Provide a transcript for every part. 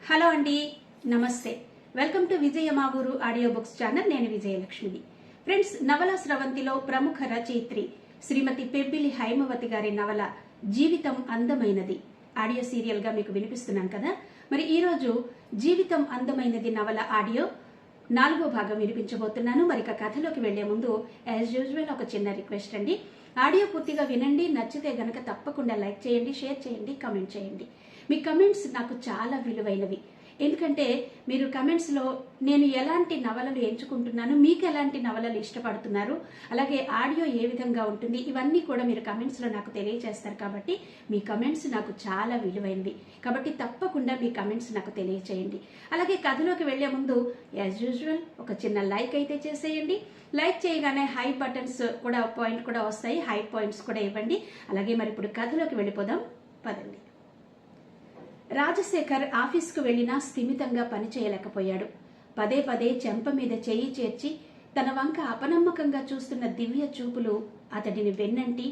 Hello అండి, నమస్తే. Welcome to విజయ మా ఊరు ఆడియో బుక్స్ ఛానల్. నేను విజయలక్ష్మిని. ఫ్రెండ్స్, నవల స్రవంతిలో ప్రముఖ రచయిత్రి శ్రీమతి పెబ్బిలి హైమవతి గారి నవల జీవితం అందమైనది ఆడియో సీరియల్ గా మీకు వినిపిస్తున్నాను కదా. మరి ఈ రోజు జీవితం అందమైనది నవల ఆడియో 4వ భాగం వినిపించబోతున్నాను. మరి కథలోకి వెళ్లే ముందు యాజ్ యూజువల్ ఒక చిన్న రిక్వెస్ట్ అండి. ఆడియో పూర్తిగా వినండి. నచ్చితే గనక తప్పకుండా లైక్ చేయండి, షేర్ చేయండి, కామెంట్ చేయండి. మీ కమెంట్స్ నాకు చాలా విలువైనవి. ఎందుకంటే మీరు కమెంట్స్ లో నేను ఎలాంటి నవలలు ఎంచుకుంటున్నాను, మీకు ఎలాంటి నవలలు ఇష్టపడుతున్నారు, అలాగే ఆడియో ఏ విధంగా ఉంటుంది, ఇవన్నీ కూడా మీరు కమెంట్స్ లో నాకు తెలియజేస్తారు. కాబట్టి మీ కమెంట్స్ నాకు చాలా విలువైనవి. కాబట్టి తప్పకుండా మీ కమెంట్స్ నాకు తెలియజేయండి. అలాగే కథలోకి వెళ్లే ముందు యాజ్ యూజువల్ ఒక చిన్న లైక్ అయితే చేసేయండి. లైక్ చేయగానే హై బటన్స్ కూడా పాయింట్ కూడా వస్తాయి, హై పాయింట్స్ కూడా ఇవ్వండి. అలాగే మరి ఇప్పుడు కథలోకి వెళ్ళిపోదాం, పదండి. రాజశేఖర్ ఆఫీస్కు వెళ్లినా స్థిమితంగా పనిచేయలేకపోయాడు. పదే పదే చెంప మీద చెయ్యి చేర్చి తన వంక అపనమ్మకంగా చూస్తున్న దివ్య చూపులు అతడిని వెన్నంటి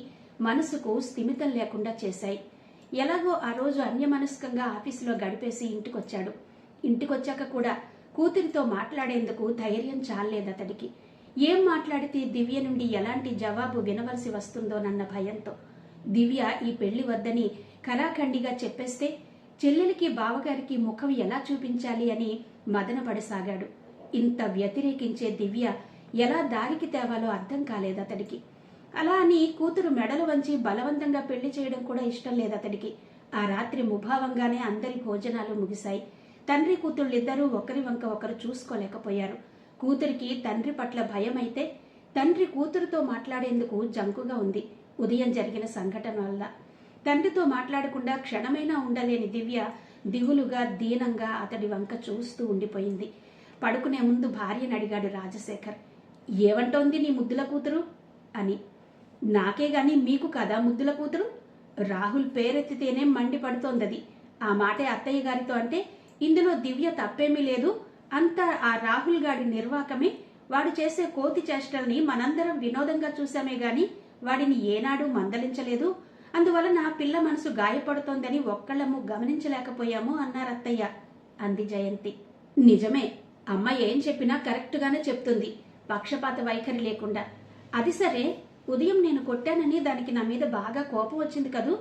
మనసుకు స్థిమితం లేకుండా చేశాయి. ఎలాగో ఆ రోజు అన్యమనస్కంగా ఆఫీసులో గడిపేసి ఇంటికొచ్చాడు. ఇంటికొచ్చాక కూడా కూతురితో మాట్లాడేందుకు ధైర్యం చాలేదతడికి. ఏం మాట్లాడితే దివ్య నుండి ఎలాంటి జవాబు వినవలసి వస్తుందోనన్న భయంతో. దివ్య ఈ పెళ్లి వద్దని ఖరాఖండిగా చెప్పేస్తే చెల్లెలికి బావగారికి ముఖం ఎలా చూపించాలి అని మదనపడసాగాడు. ఇంత వ్యతిరేకించే దివ్య ఎలా దారికి తేవాలో అర్థం కాలేదతడికి. అలా అని కూతురు మెడలు వంచి బలవంతంగా పెళ్లి చేయడం కూడా ఇష్టం లేదతడికి. ఆ రాత్రి ముభావంగానే అందరి భోజనాలు ముగిశాయి. తండ్రి కూతుళ్ళిద్దరూ ఒకరి వంక ఒకరు చూసుకోలేకపోయారు. కూతురికి తండ్రి పట్ల భయమైతే తండ్రి కూతురుతో మాట్లాడేందుకు జంకుగా ఉంది. ఉదయం జరిగిన సంఘటన వల్ల తండ్రితో మాట్లాడకుండా క్షణమైనా ఉండలేని దివ్య దిగులుగా దీనంగా అతడి వంక చూస్తూ ఉండిపోయింది. పడుకునే ముందు భార్యను అడిగాడు రాజశేఖర్. ఏమంటోంది నీ ముద్దుల కూతురు అని. నాకే గాని మీకు కదా ముద్దుల కూతురు? రాహుల్ పేరెత్తితేనే మండిపడుతోందది. ఆ మాటే అత్తయ్య గారితో అంటే ఇందులో దివ్య తప్పేమీ లేదు, అంతా ఆ రాహుల్ గాడి నిర్వాకమే. వాడు చేసే కోతి చేష్టల్ని మనందరం వినోదంగా చూసామే గాని వాడిని ఏనాడు మందలించలేదు. అందువలన పిల్ల మనసు గాయపడుతోందని ఒక్కళ్ళము గమనించలేకపోయాము అన్నారత్తయ్య అంది జయంతి. నిజమే, అమ్మ ఏం చెప్పినా కరెక్ట్ గానే చెప్తుంది, పక్షపాత వైఖరి లేకుండా. అది సరే, ఉదయం నేను కొట్టానని దానికి నా మీద బాగా కోపం వచ్చింది కదూ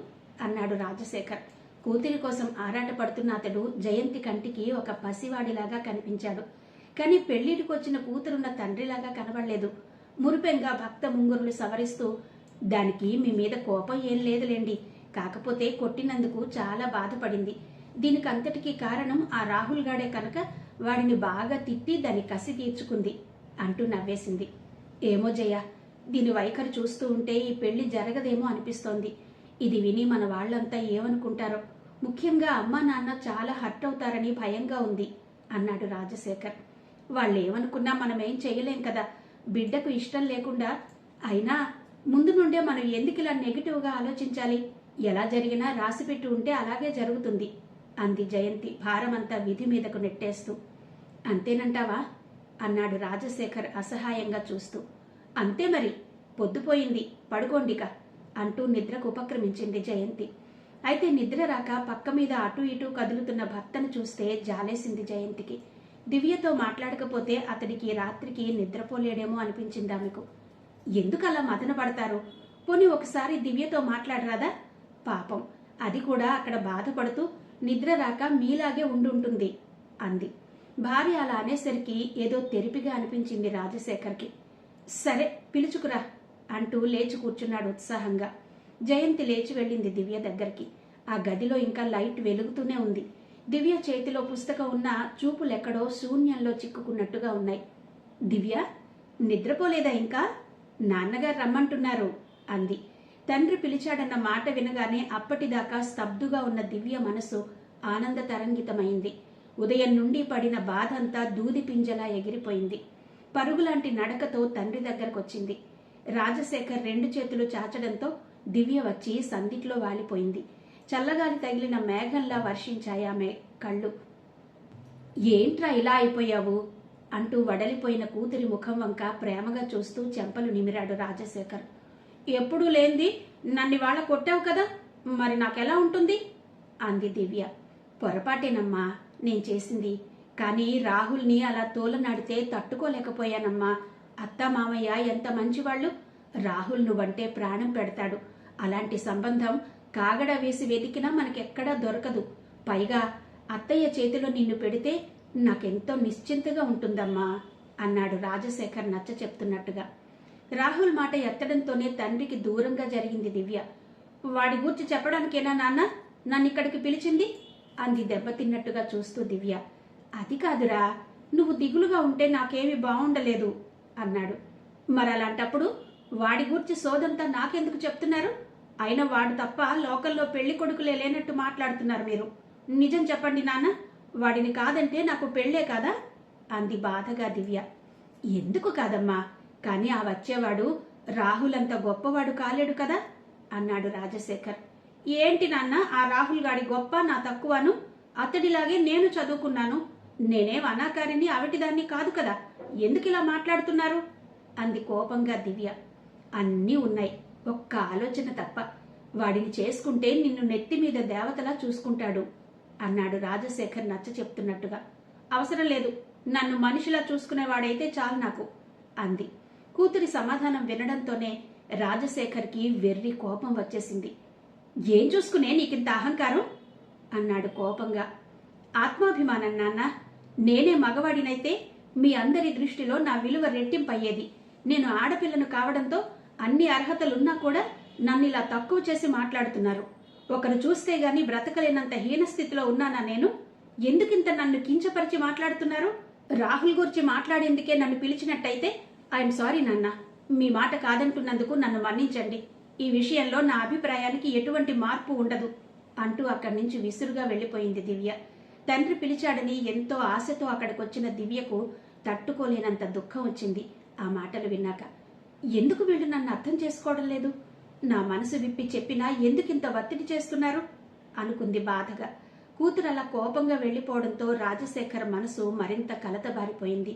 అన్నాడు రాజశేఖర్. కూతురి కోసం ఆరాటపడుతున్న అతడు జయంతి కంటికి ఒక పసివాడిలాగా కనిపించాడు. కాని పెళ్లిడికొచ్చిన కూతురున్న తండ్రిలాగా కనబడలేదు. మురిపెంగా భక్త ముంగురులు సవరిస్తూ, దానికి మీ మీద కోపం ఏం లేదులేండి, కాకపోతే కొట్టినందుకు చాలా బాధపడింది. దీనికంతటికీ కారణం ఆ రాహుల్ గాడే కనుక వాడిని బాగా తిట్టి దాని కసి తీర్చుకుంది అంటూ నవ్వేసింది. ఏమో జయ, దీని వైఖరి చూస్తూ ఉంటే ఈ పెళ్లి జరగదేమో అనిపిస్తోంది. ఇది విని మన వాళ్లంతా ఏమనుకుంటారో, ముఖ్యంగా అమ్మా నాన్న చాలా హర్ట్ అవుతారని భయంగా ఉంది అన్నాడు రాజశేఖర్. వాళ్ళేమనుకున్నా మనమేం చేయలేం కదా, బిడ్డకు ఇష్టం లేకుండా. అయినా ముందు నుండే మనం ఎందుకు ఇలా నెగిటివ్గా ఆలోచించాలి? ఎలా జరిగినా రాసిపెట్టి ఉంటే అలాగే జరుగుతుంది అంది జయంతి భారమంతా విధి మీదకు నెట్టేస్తూ. అంతేనంటావా అన్నాడు రాజశేఖర్ అసహాయంగా చూస్తూ. అంతే మరి, పొద్దుపోయింది, పడుకోండిక అంటూ నిద్రకు ఉపక్రమించింది జయంతి. అయితే నిద్ర రాక పక్క మీద అటూ ఇటూ కదులుతున్న భర్తను చూస్తే జాలేసింది జయంతికి. దివ్యతో మాట్లాడకపోతే అతడికి రాత్రికి నిద్రపోలేడేమో అనిపించింది ఆమెకు. ఎందుకలా మదన పడతారు? పోనీ ఒకసారి దివ్యతో మాట్లాడరాదా? పాపం, అది కూడా అక్కడ బాధపడుతూ నిద్ర రాక మీలాగే ఉండుంటుంది అంది. భార్య అలా అనేసరికి ఏదో తెరిపిగా అనిపించింది రాజశేఖర్కి. సరే పిలుచుకురా అంటూ లేచి కూర్చున్నాడు ఉత్సాహంగా. జయంతి లేచి వెళ్ళింది దివ్య దగ్గరికి. ఆ గదిలో ఇంకా లైట్ వెలుగుతూనే ఉంది. దివ్య చేతిలో పుస్తకం ఉన్న చూపులెక్కడో శూన్యంలో చిక్కుకున్నట్టుగా ఉన్నాయి. దివ్య, నిద్రపోలేదా ఇంకా? నాన్నగారు రమ్మంటున్నారు అంది. తండ్రి పిలిచాడన్న మాట వినగానే అప్పటిదాకా స్తబ్దుగా ఉన్న దివ్య మనసు ఆనంద తరంగితమైంది. ఉదయం నుండి పడిన బాధంతా దూది పింజలా ఎగిరిపోయింది. పరుగులాంటి నడకతో తండ్రి దగ్గరకొచ్చింది. రాజశేఖర్ 2 చేతులు చాచడంతో దివ్య వచ్చి సందిట్లో వాలిపోయింది. చల్లగాలి తగిలిన మేఘంలా వర్షించాయి ఆమె కళ్ళు. ఏంట్రా ఇలా అయిపోయావు అంటూ వడలిపోయిన కూతురి ముఖం వంక ప్రేమగా చూస్తూ చెంపలు నిమిరాడు రాజశేఖర్. ఎప్పుడూ లేంది నన్నివాళ కొట్టావు కదా, మరి నాకెలా ఉంటుంది అంది దివ్య. పొరపాటేనమ్మా నేను చేసింది. కానీ రాహుల్ని అలా తోలనాడితే తట్టుకోలేకపోయానమ్మా. అత్త మామయ్య ఎంత మంచివాళ్ళు. రాహుల్ నువ్వంటే ప్రాణం పెడతాడు. అలాంటి సంబంధం కాగడ వేసి వెతికినా మనకెక్కడా దొరకదు. పైగా అత్తయ్య చేతిలో నిన్ను పెడితే నాకెంతో నిశ్చింతగా ఉంటుందమ్మా అన్నాడు రాజశేఖర్ నచ్చ చెప్తున్నట్టుగా. రాహుల్ మాట ఎత్తడంతోనే తండ్రికి దూరంగా జరిగింది దివ్య. వాడి గూర్చి చెప్పడానికేనా నాన్న నన్నిక్కడికి పిలిచింది అంది దెబ్బతిన్నట్టుగా చూస్తూ దివ్య. అది కాదురా, నువ్వు దిగులుగా ఉంటే నాకేమీ బాగుండలేదు అన్నాడు. మరలాంటప్పుడు వాడి గూర్చి సోదంతా నాకెందుకు చెప్తున్నారు? అయినా వాడు తప్ప లోకల్లో పెళ్లి కొడుకులే లేనట్టు మాట్లాడుతున్నారు మీరు. నిజం చెప్పండి నాన్న, వాడిని కాదంటే నాకు పెళ్లే కాదా అంది బాధగా దివ్య. ఎందుకు కాదమ్మా, కానీ ఆ వచ్చేవాడు రాహుల్ అంత గొప్పవాడు కాలేడు కదా అన్నాడు రాజశేఖర్. ఏంటి నాన్న ఆ రాహుల్ గాడి గొప్ప, నా తక్కువను? అతడిలాగే నేను చదువుకున్నాను. నేనేం అనాకారిని అవిటిదాన్ని కాదు కదా, ఎందుకిలా మాట్లాడుతున్నారు అంది కోపంగా దివ్య. అన్నీ ఉన్నాయి, ఒక్క ఆలోచన తప్ప. వాడిని చేసుకుంటే నిన్ను నెత్తి మీద దేవతలా చూసుకుంటాడు అన్నాడు రాజశేఖర్ నచ్చ చెప్తున్నట్టుగా. అవసరం లేదు, నన్ను మనిషిలా చూసుకునేవాడైతే చాలు నాకు అంది. కూతురి సమాధానం వినడంతోనే రాజశేఖర్కి వెర్రి కోపం వచ్చేసింది. ఏం చూసుకునే నీకింత అహంకారం అన్నాడు కోపంగా. ఆత్మాభిమానం నాన్న. నేనే మగవాడినైతే మీ అందరి దృష్టిలో నా విలువ రెట్టింపయ్యేది. నేను ఆడపిల్లను కావడంతో అన్ని అర్హతలున్నా కూడా నన్నిలా తక్కువ చేసి మాట్లాడుతున్నారు. ఒకరు చూస్తే గాని బ్రతకలేనంత హీనస్థితిలో ఉన్నానా నేను? ఎందుకింత నన్ను కించపరిచి మాట్లాడుతున్నారు? రాహుల్ గురించి మాట్లాడేందుకే నన్ను పిలిచినట్టయితే ఐఎమ్ సారీ నాన్న. మీ మాట కాదంటున్నందుకు నన్ను మన్నించండి. ఈ విషయంలో నా అభిప్రాయానికి ఎటువంటి మార్పు ఉండదు అంటూ అక్కడి నుంచి విసురుగా వెళ్లిపోయింది దివ్య. తండ్రి పిలిచాడని ఎంతో ఆశతో అక్కడికొచ్చిన దివ్యకు తట్టుకోలేనంత దుఃఖం వచ్చింది ఆ మాటలు విన్నాక. ఎందుకు వీళ్ళు నన్ను అర్థం చేసుకోవడం లేదు? నా మనసు విప్పి చెప్పినా ఎందుకింత ఒత్తిడి చేస్తున్నారు అనుకుంది బాధగా. కూతురు అలా కోపంగా వెళ్లిపోవడంతో రాజశేఖర్ మనసు మరింత కలతబారిపోయింది.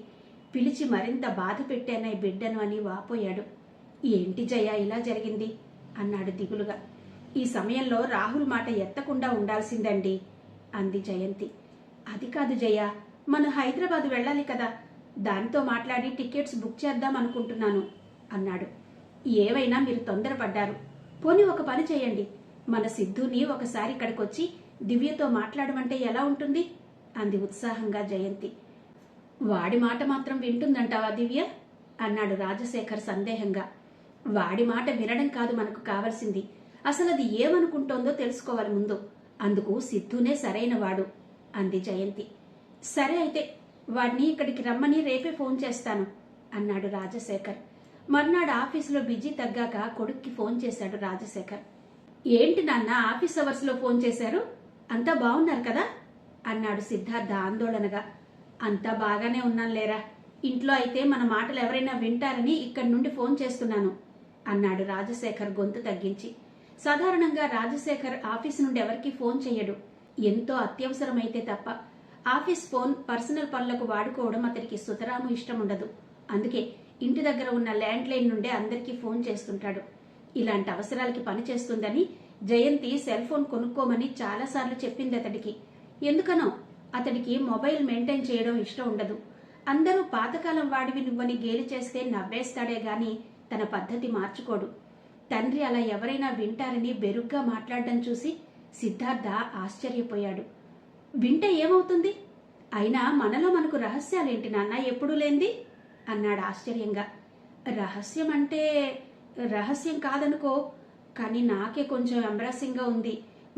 పిలిచి మరింత బాధ పెట్టానే బిడ్డను అని వాపోయాడు. ఏంటి జయ ఇలా జరిగింది అన్నాడు దిగులుగా. ఈ సమయంలో రాహుల్ మాట ఎత్తకుండా ఉండాల్సిందండి అంది జయంతి. అది కాదు జయ, మనం హైదరాబాద్ వెళ్ళాలి కదా, దానితో మాట్లాడి టికెట్స్ బుక్ చేద్దాం అనుకుంటున్నాను అన్నాడు. ఏవైనా మీరు తొందరపడ్డారు. పోనీ ఒక పని చేయండి, మన సిద్ధుని ఒకసారి ఇక్కడికొచ్చి దివ్యతో మాట్లాడమంటే ఎలా ఉంటుంది అంది ఉత్సాహంగా జయంతి. వాడి మాట మాత్రం వింటుందంటావా దివ్య అన్నాడు రాజశేఖర్ సందేహంగా. వాడి మాట వినడం కాదు మనకు కావలసింది, అసలు అది ఏమనుకుంటోందో తెలుసుకోవాలి ముందు. అందుకు సిద్ధునే సరైన వాడు అంది జయంతి. సరే అయితే వాడిని ఇక్కడికి రమ్మని రేపే ఫోన్ చేస్తాను అన్నాడు రాజశేఖర్. మర్నాడు ఆఫీసులో బిజీ తగ్గాక కొడుక్కి ఫోన్ చేశాడు రాజశేఖర్. ఏంటి నాన్న ఆఫీస్ అవర్స్ లో ఫోన్ చేశారు? అంతా బాగున్నారు కదా అన్నాడు సిద్ధార్థ ఆందోళనగా. అంతా బాగానే ఉన్నానులేరా, ఇంట్లో అయితే మన మాటలు ఎవరైనా వింటారని ఇక్కడి నుండి ఫోన్ చేస్తున్నాను అన్నాడు రాజశేఖర్ గొంతు తగ్గించి. సాధారణంగా రాజశేఖర్ ఆఫీస్ నుండి ఎవరికీ ఫోన్ చెయ్యడు, ఎంతో అత్యవసరమైతే తప్ప. ఆఫీస్ ఫోన్ పర్సనల్ పనులకు వాడుకోవడం అతనికి సుతరాము ఇష్టం ఉండదు. అందుకే ఇంటి దగ్గర ఉన్న ల్యాండ్ లైన్ నుండే అందరికీ ఫోన్ చేస్తుంటాడు. ఇలాంటి అవసరాలకి పనిచేస్తుందని జయంతి సెల్ ఫోన్ కొనుక్కోమని చాలాసార్లు చెప్పింది అతడికి. ఎందుకనో అతడికి మొబైల్ మెయింటైన్ చేయడం ఇష్టం ఉండదు. అందరూ పాతకాలం వాడివి నువ్వని గేలి చేస్తే నవ్వేస్తాడే గాని తన పద్ధతి మార్చుకోడు. తండ్రి అలా ఎవరైనా వింటారని బెరుగ్గా మాట్లాడడం చూసి సిద్ధార్థ ఆశ్చర్యపోయాడు. వింటే ఏమవుతుంది? అయినా మనలో మనకు రహస్యాలేంటి నాన్న ఎప్పుడూ లేంది అన్నాడు ఆశ్చర్యంగా. రహస్యం అంటే రహస్యం కాదనుకో, కానీ నాకే కొంచెం ఎంబ్రాసింగ్గా ఉంది.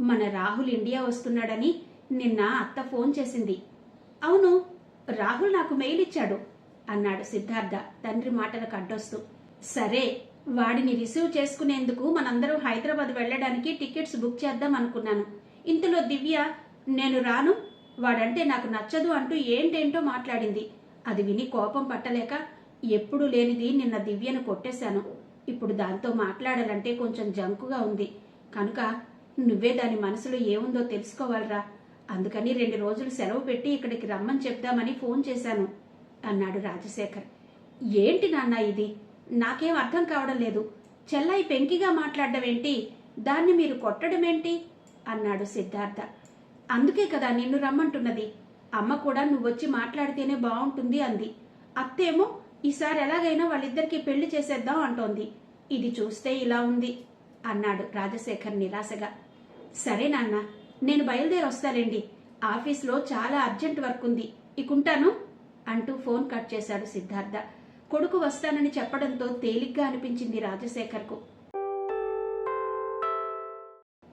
మన రాహుల్ ఇండియా వస్తున్నాడని నిన్న అత్త ఫోన్ చేసింది. అవును, రాహుల్ నాకు మెయిల్ ఇచ్చాడు అన్నాడు సిద్ధార్థ తండ్రి మాటలకు అడ్డొస్తూ. సరే, వాడిని రిసీవ్ చేసుకునేందుకు మనందరం హైదరాబాద్ వెళ్ళడానికి టికెట్స్ బుక్ చేద్దాం అనుకున్నాను. ఇంతలో దివ్య నేను రాను, వాడంటే నాకు నచ్చదు అంటూ ఏంటేంటో మాట్లాడింది. అది విని కోపం పట్టలేక ఎప్పుడూ లేనిది నిన్న దివ్యను కొట్టేశాను. ఇప్పుడు దాంతో మాట్లాడాలంటే కొంచెం జంకుగా ఉంది. కనుక నువ్వే దాని మనసులో ఏముందో తెలుసుకోవాలిరా. అందుకని 2 రోజులు సెలవు పెట్టి ఇక్కడికి రమ్మని చెప్దామని ఫోన్ చేశాను అన్నాడు రాజశేఖర్. ఏంటి నాన్న ఇది? నాకేం అర్థం కావడం లేదు. చెల్లాయి పెంకిగా మాట్లాడడం ఏంటి, దాన్ని మీరు కొట్టడమేంటి అన్నాడు సిద్ధార్థ. అందుకే కదా నిన్ను రమ్మంటున్నది. అమ్మ కూడా నువ్వొచ్చి మాట్లాడితేనే బాగుంటుంది అంది. అత్తేమో ఈసారి ఎలాగైనా వాళ్ళిద్దరికీ పెళ్లి చేసేద్దాం అంటోంది. ఇది చూస్తే ఇలా ఉంది అన్నాడు రాజశేఖర్ నిరాశగా. సరే నాన్న, నేను బయలుదేరి వస్తాలేండి. ఆఫీస్లో చాలా అర్జెంట్ వర్క్ ఉంది, ఇకుంటాను అంటూ ఫోన్ కట్ చేశాడు సిద్ధార్థ. కొడుకు వస్తానని చెప్పడంతో తేలిగ్గా అనిపించింది రాజశేఖర్కు.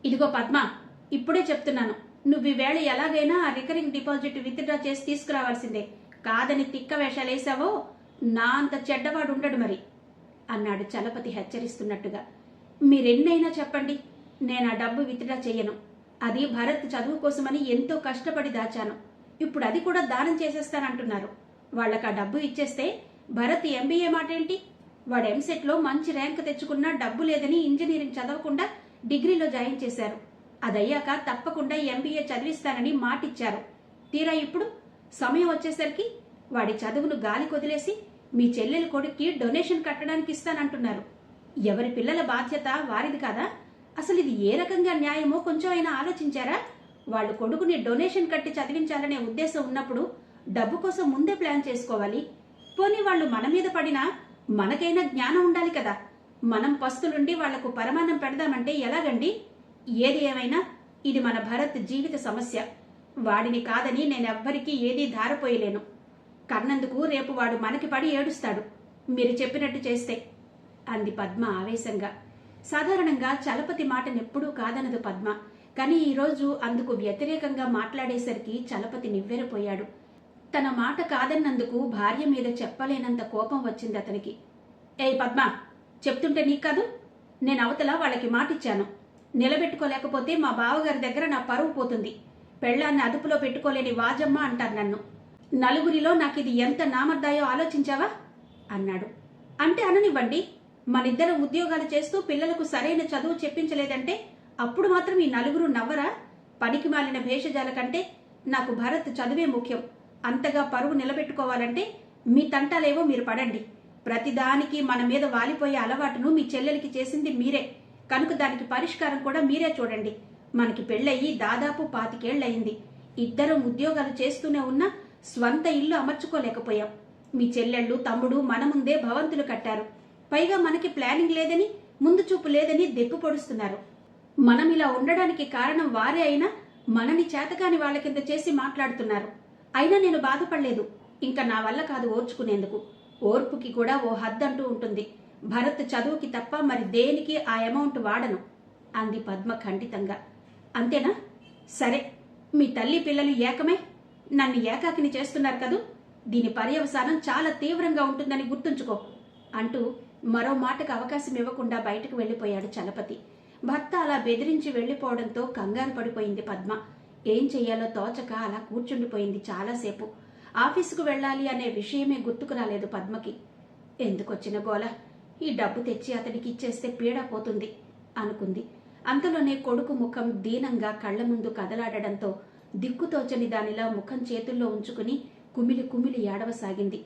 ఇదిగో పద్మ, ఇప్పుడే చెప్తున్నాను, నువ్వు ఈవేళ ఎలాగైనా ఆ రికరింగ్ డిపాజిట్ విత్డ్రా చేసి తీసుకురావాల్సిందే. కాదని తిక్క వేషాలేసావో నా అంత చెడ్డవాడు ఉండడు మరి అన్నాడు చలపతి హెచ్చరిస్తున్నట్టుగా. మీరెన్నైనా చెప్పండి, నేను ఆ డబ్బు విత్డ్రా చెయ్యను. అది భరత్ చదువు కోసమని ఎంతో కష్టపడి దాచాను. ఇప్పుడు అది కూడా దానం చేసేస్తానంటున్నారు. వాళ్ళకి ఆ డబ్బు ఇచ్చేస్తే భరత్ ఎంబీఏ మాట ఏంటి? వాడు ఎంసెట్లో మంచి ర్యాంక్ తెచ్చుకున్నా డబ్బు లేదని ఇంజనీరింగ్ చదవకుండా డిగ్రీలో జాయిన్ చేశారు. అదయ్యాక తప్పకుండా ఎంబీఏ చదివిస్తానని మాటిచ్చారు. తీరా ఇప్పుడు సమయం వచ్చేసరికి వాడి చదువును గాలి కొదిలేసి మీ చెల్లెలి కొడుక్కి డొనేషన్ కట్టడానికి ఇస్తానంటున్నారు. ఎవరి పిల్లల బాధ్యత వారిది కాదా? అసలు ఇది ఏ రకంగా న్యాయమో కొంచెం అయినా ఆలోచించారా? వాళ్ళు కొడుకుని డొనేషన్ కట్టి చదివించాలనే ఉద్దేశం ఉన్నప్పుడు డబ్బు కోసం ముందే ప్లాన్ చేసుకోవాలి. పోనీ వాళ్ళు మన మీద పడినా మనకైనా జ్ఞానం ఉండాలి కదా. మనం పస్తులుండి వాళ్లకు పరమాన్నం పెడదామంటే ఎలాగండి? ఏది ఏమైనా ఇది మన భరత్ జీవిత సమస్య. వాడిని కాదని నేనెవ్వరికీ ఏదీ ధారపోయలేను. కన్నందుకు రేపు వాడు మనకి పడి ఏడుస్తాడు మీరు చెప్పినట్టు చేస్తే అంది పద్మ ఆవేశంగా. సాధారణంగా చలపతి మాటనెప్పుడూ కాదనదు పద్మ. కానీ ఈరోజు అందుకు వ్యతిరేకంగా మాట్లాడేసరికి చలపతి నివ్వెరపోయాడు. తన మాట కాదన్నందుకు భార్య మీద చెప్పలేనంత కోపం వచ్చింది అతనికి. ఏయ్ పద్మ, చెప్తుంటే నీకు కాదు? నేను అవతల వాళ్ళకి మాటిచ్చాను. నిలబెట్టుకోలేకపోతే మా బావగారి దగ్గర నా పరువు పోతుంది. పెళ్లాన్ని అదుపులో పెట్టుకోలేని వాజమ్మ అంటారు నన్ను. నలుగురిలో నాకిది ఎంత నామర్దాయో ఆలోచించావా అన్నాడు. అంటే అననివ్వండి, మనిద్దరం ఉద్యోగాలు చేస్తూ పిల్లలకు సరైన చదువు చెప్పించలేదంటే అప్పుడు మాత్రం ఈ నలుగురు నవ్వరా? పనికి మాలిన భేషజాల కంటే నాకు భరత్ చదువే ముఖ్యం. అంతగా పరువు నిలబెట్టుకోవాలంటే మీ తంటాలేవో మీరు పడండి. ప్రతిదానికి మన మీద వాలిపోయే అలవాటును మీ చెల్లెలికి చేసింది మీరే కనుక దానికి పరిష్కారం కూడా మీరే చూడండి. మనకి పెళ్ళయి దాదాపు 25 ఏళ్లయింది. ఇద్దరం ఉద్యోగాలు చేస్తూనే ఉన్నా స్వంత ఇల్లు అమర్చుకోలేకపోయాం. మీ చెల్లెళ్ళు తమ్ముడు మన ముందే భవంతులు కట్టారు. పైగా మనకి ప్లానింగ్ లేదని, ముందు చూపు లేదని దెప్పు పొడుస్తున్నారు. మనం ఇలా ఉండడానికి కారణం వారే అయినా మనని చేతకాని వాళ్ళ కింద చేసి మాట్లాడుతున్నారు. అయినా నేను బాధపడలేదు. ఇంకా నా వల్ల కాదు ఓర్చుకునేందుకు. ఓర్పుకి కూడా ఓ హద్దంటూ ఉంటుంది. భరత్ చదువుకి తప్ప మరి దేనికి ఆ అమౌంట్ వాడను అంది పద్మ ఖండితంగా. అంతేనా? సరే, మీ తల్లి పిల్లలు ఏకమే నన్ను ఏకాకిని చేస్తున్నారు కదూ. దీని పర్యవసానం చాలా తీవ్రంగా ఉంటుందని గుర్తుంచుకో అంటూ మరో మాటకు అవకాశం ఇవ్వకుండా బయటకు వెళ్లిపోయాడు చలపతి. భర్త అలా బెదిరించి వెళ్లిపోవడంతో కంగారు పడిపోయింది పద్మ. ఏం చెయ్యాలో తోచక అలా కూర్చుండిపోయింది చాలాసేపు. ఆఫీసుకు వెళ్ళాలి అనే విషయమే గుర్తుకు రాలేదు పద్మకి. ఎందుకొచ్చిన గోల, ఈ డబ్బు తెచ్చి అతడికి ఇచ్చేస్తే పీడ పోతుంది అనుకుంది. అంతలోనే కొడుకు ముఖం దీనంగా కళ్ల ముందు కదలాడడంతో దిక్కుతోచని దానిలా ముఖం చేతుల్లో ఉంచుకుని కుమిలి కుమిలి ఏడవసాగింది.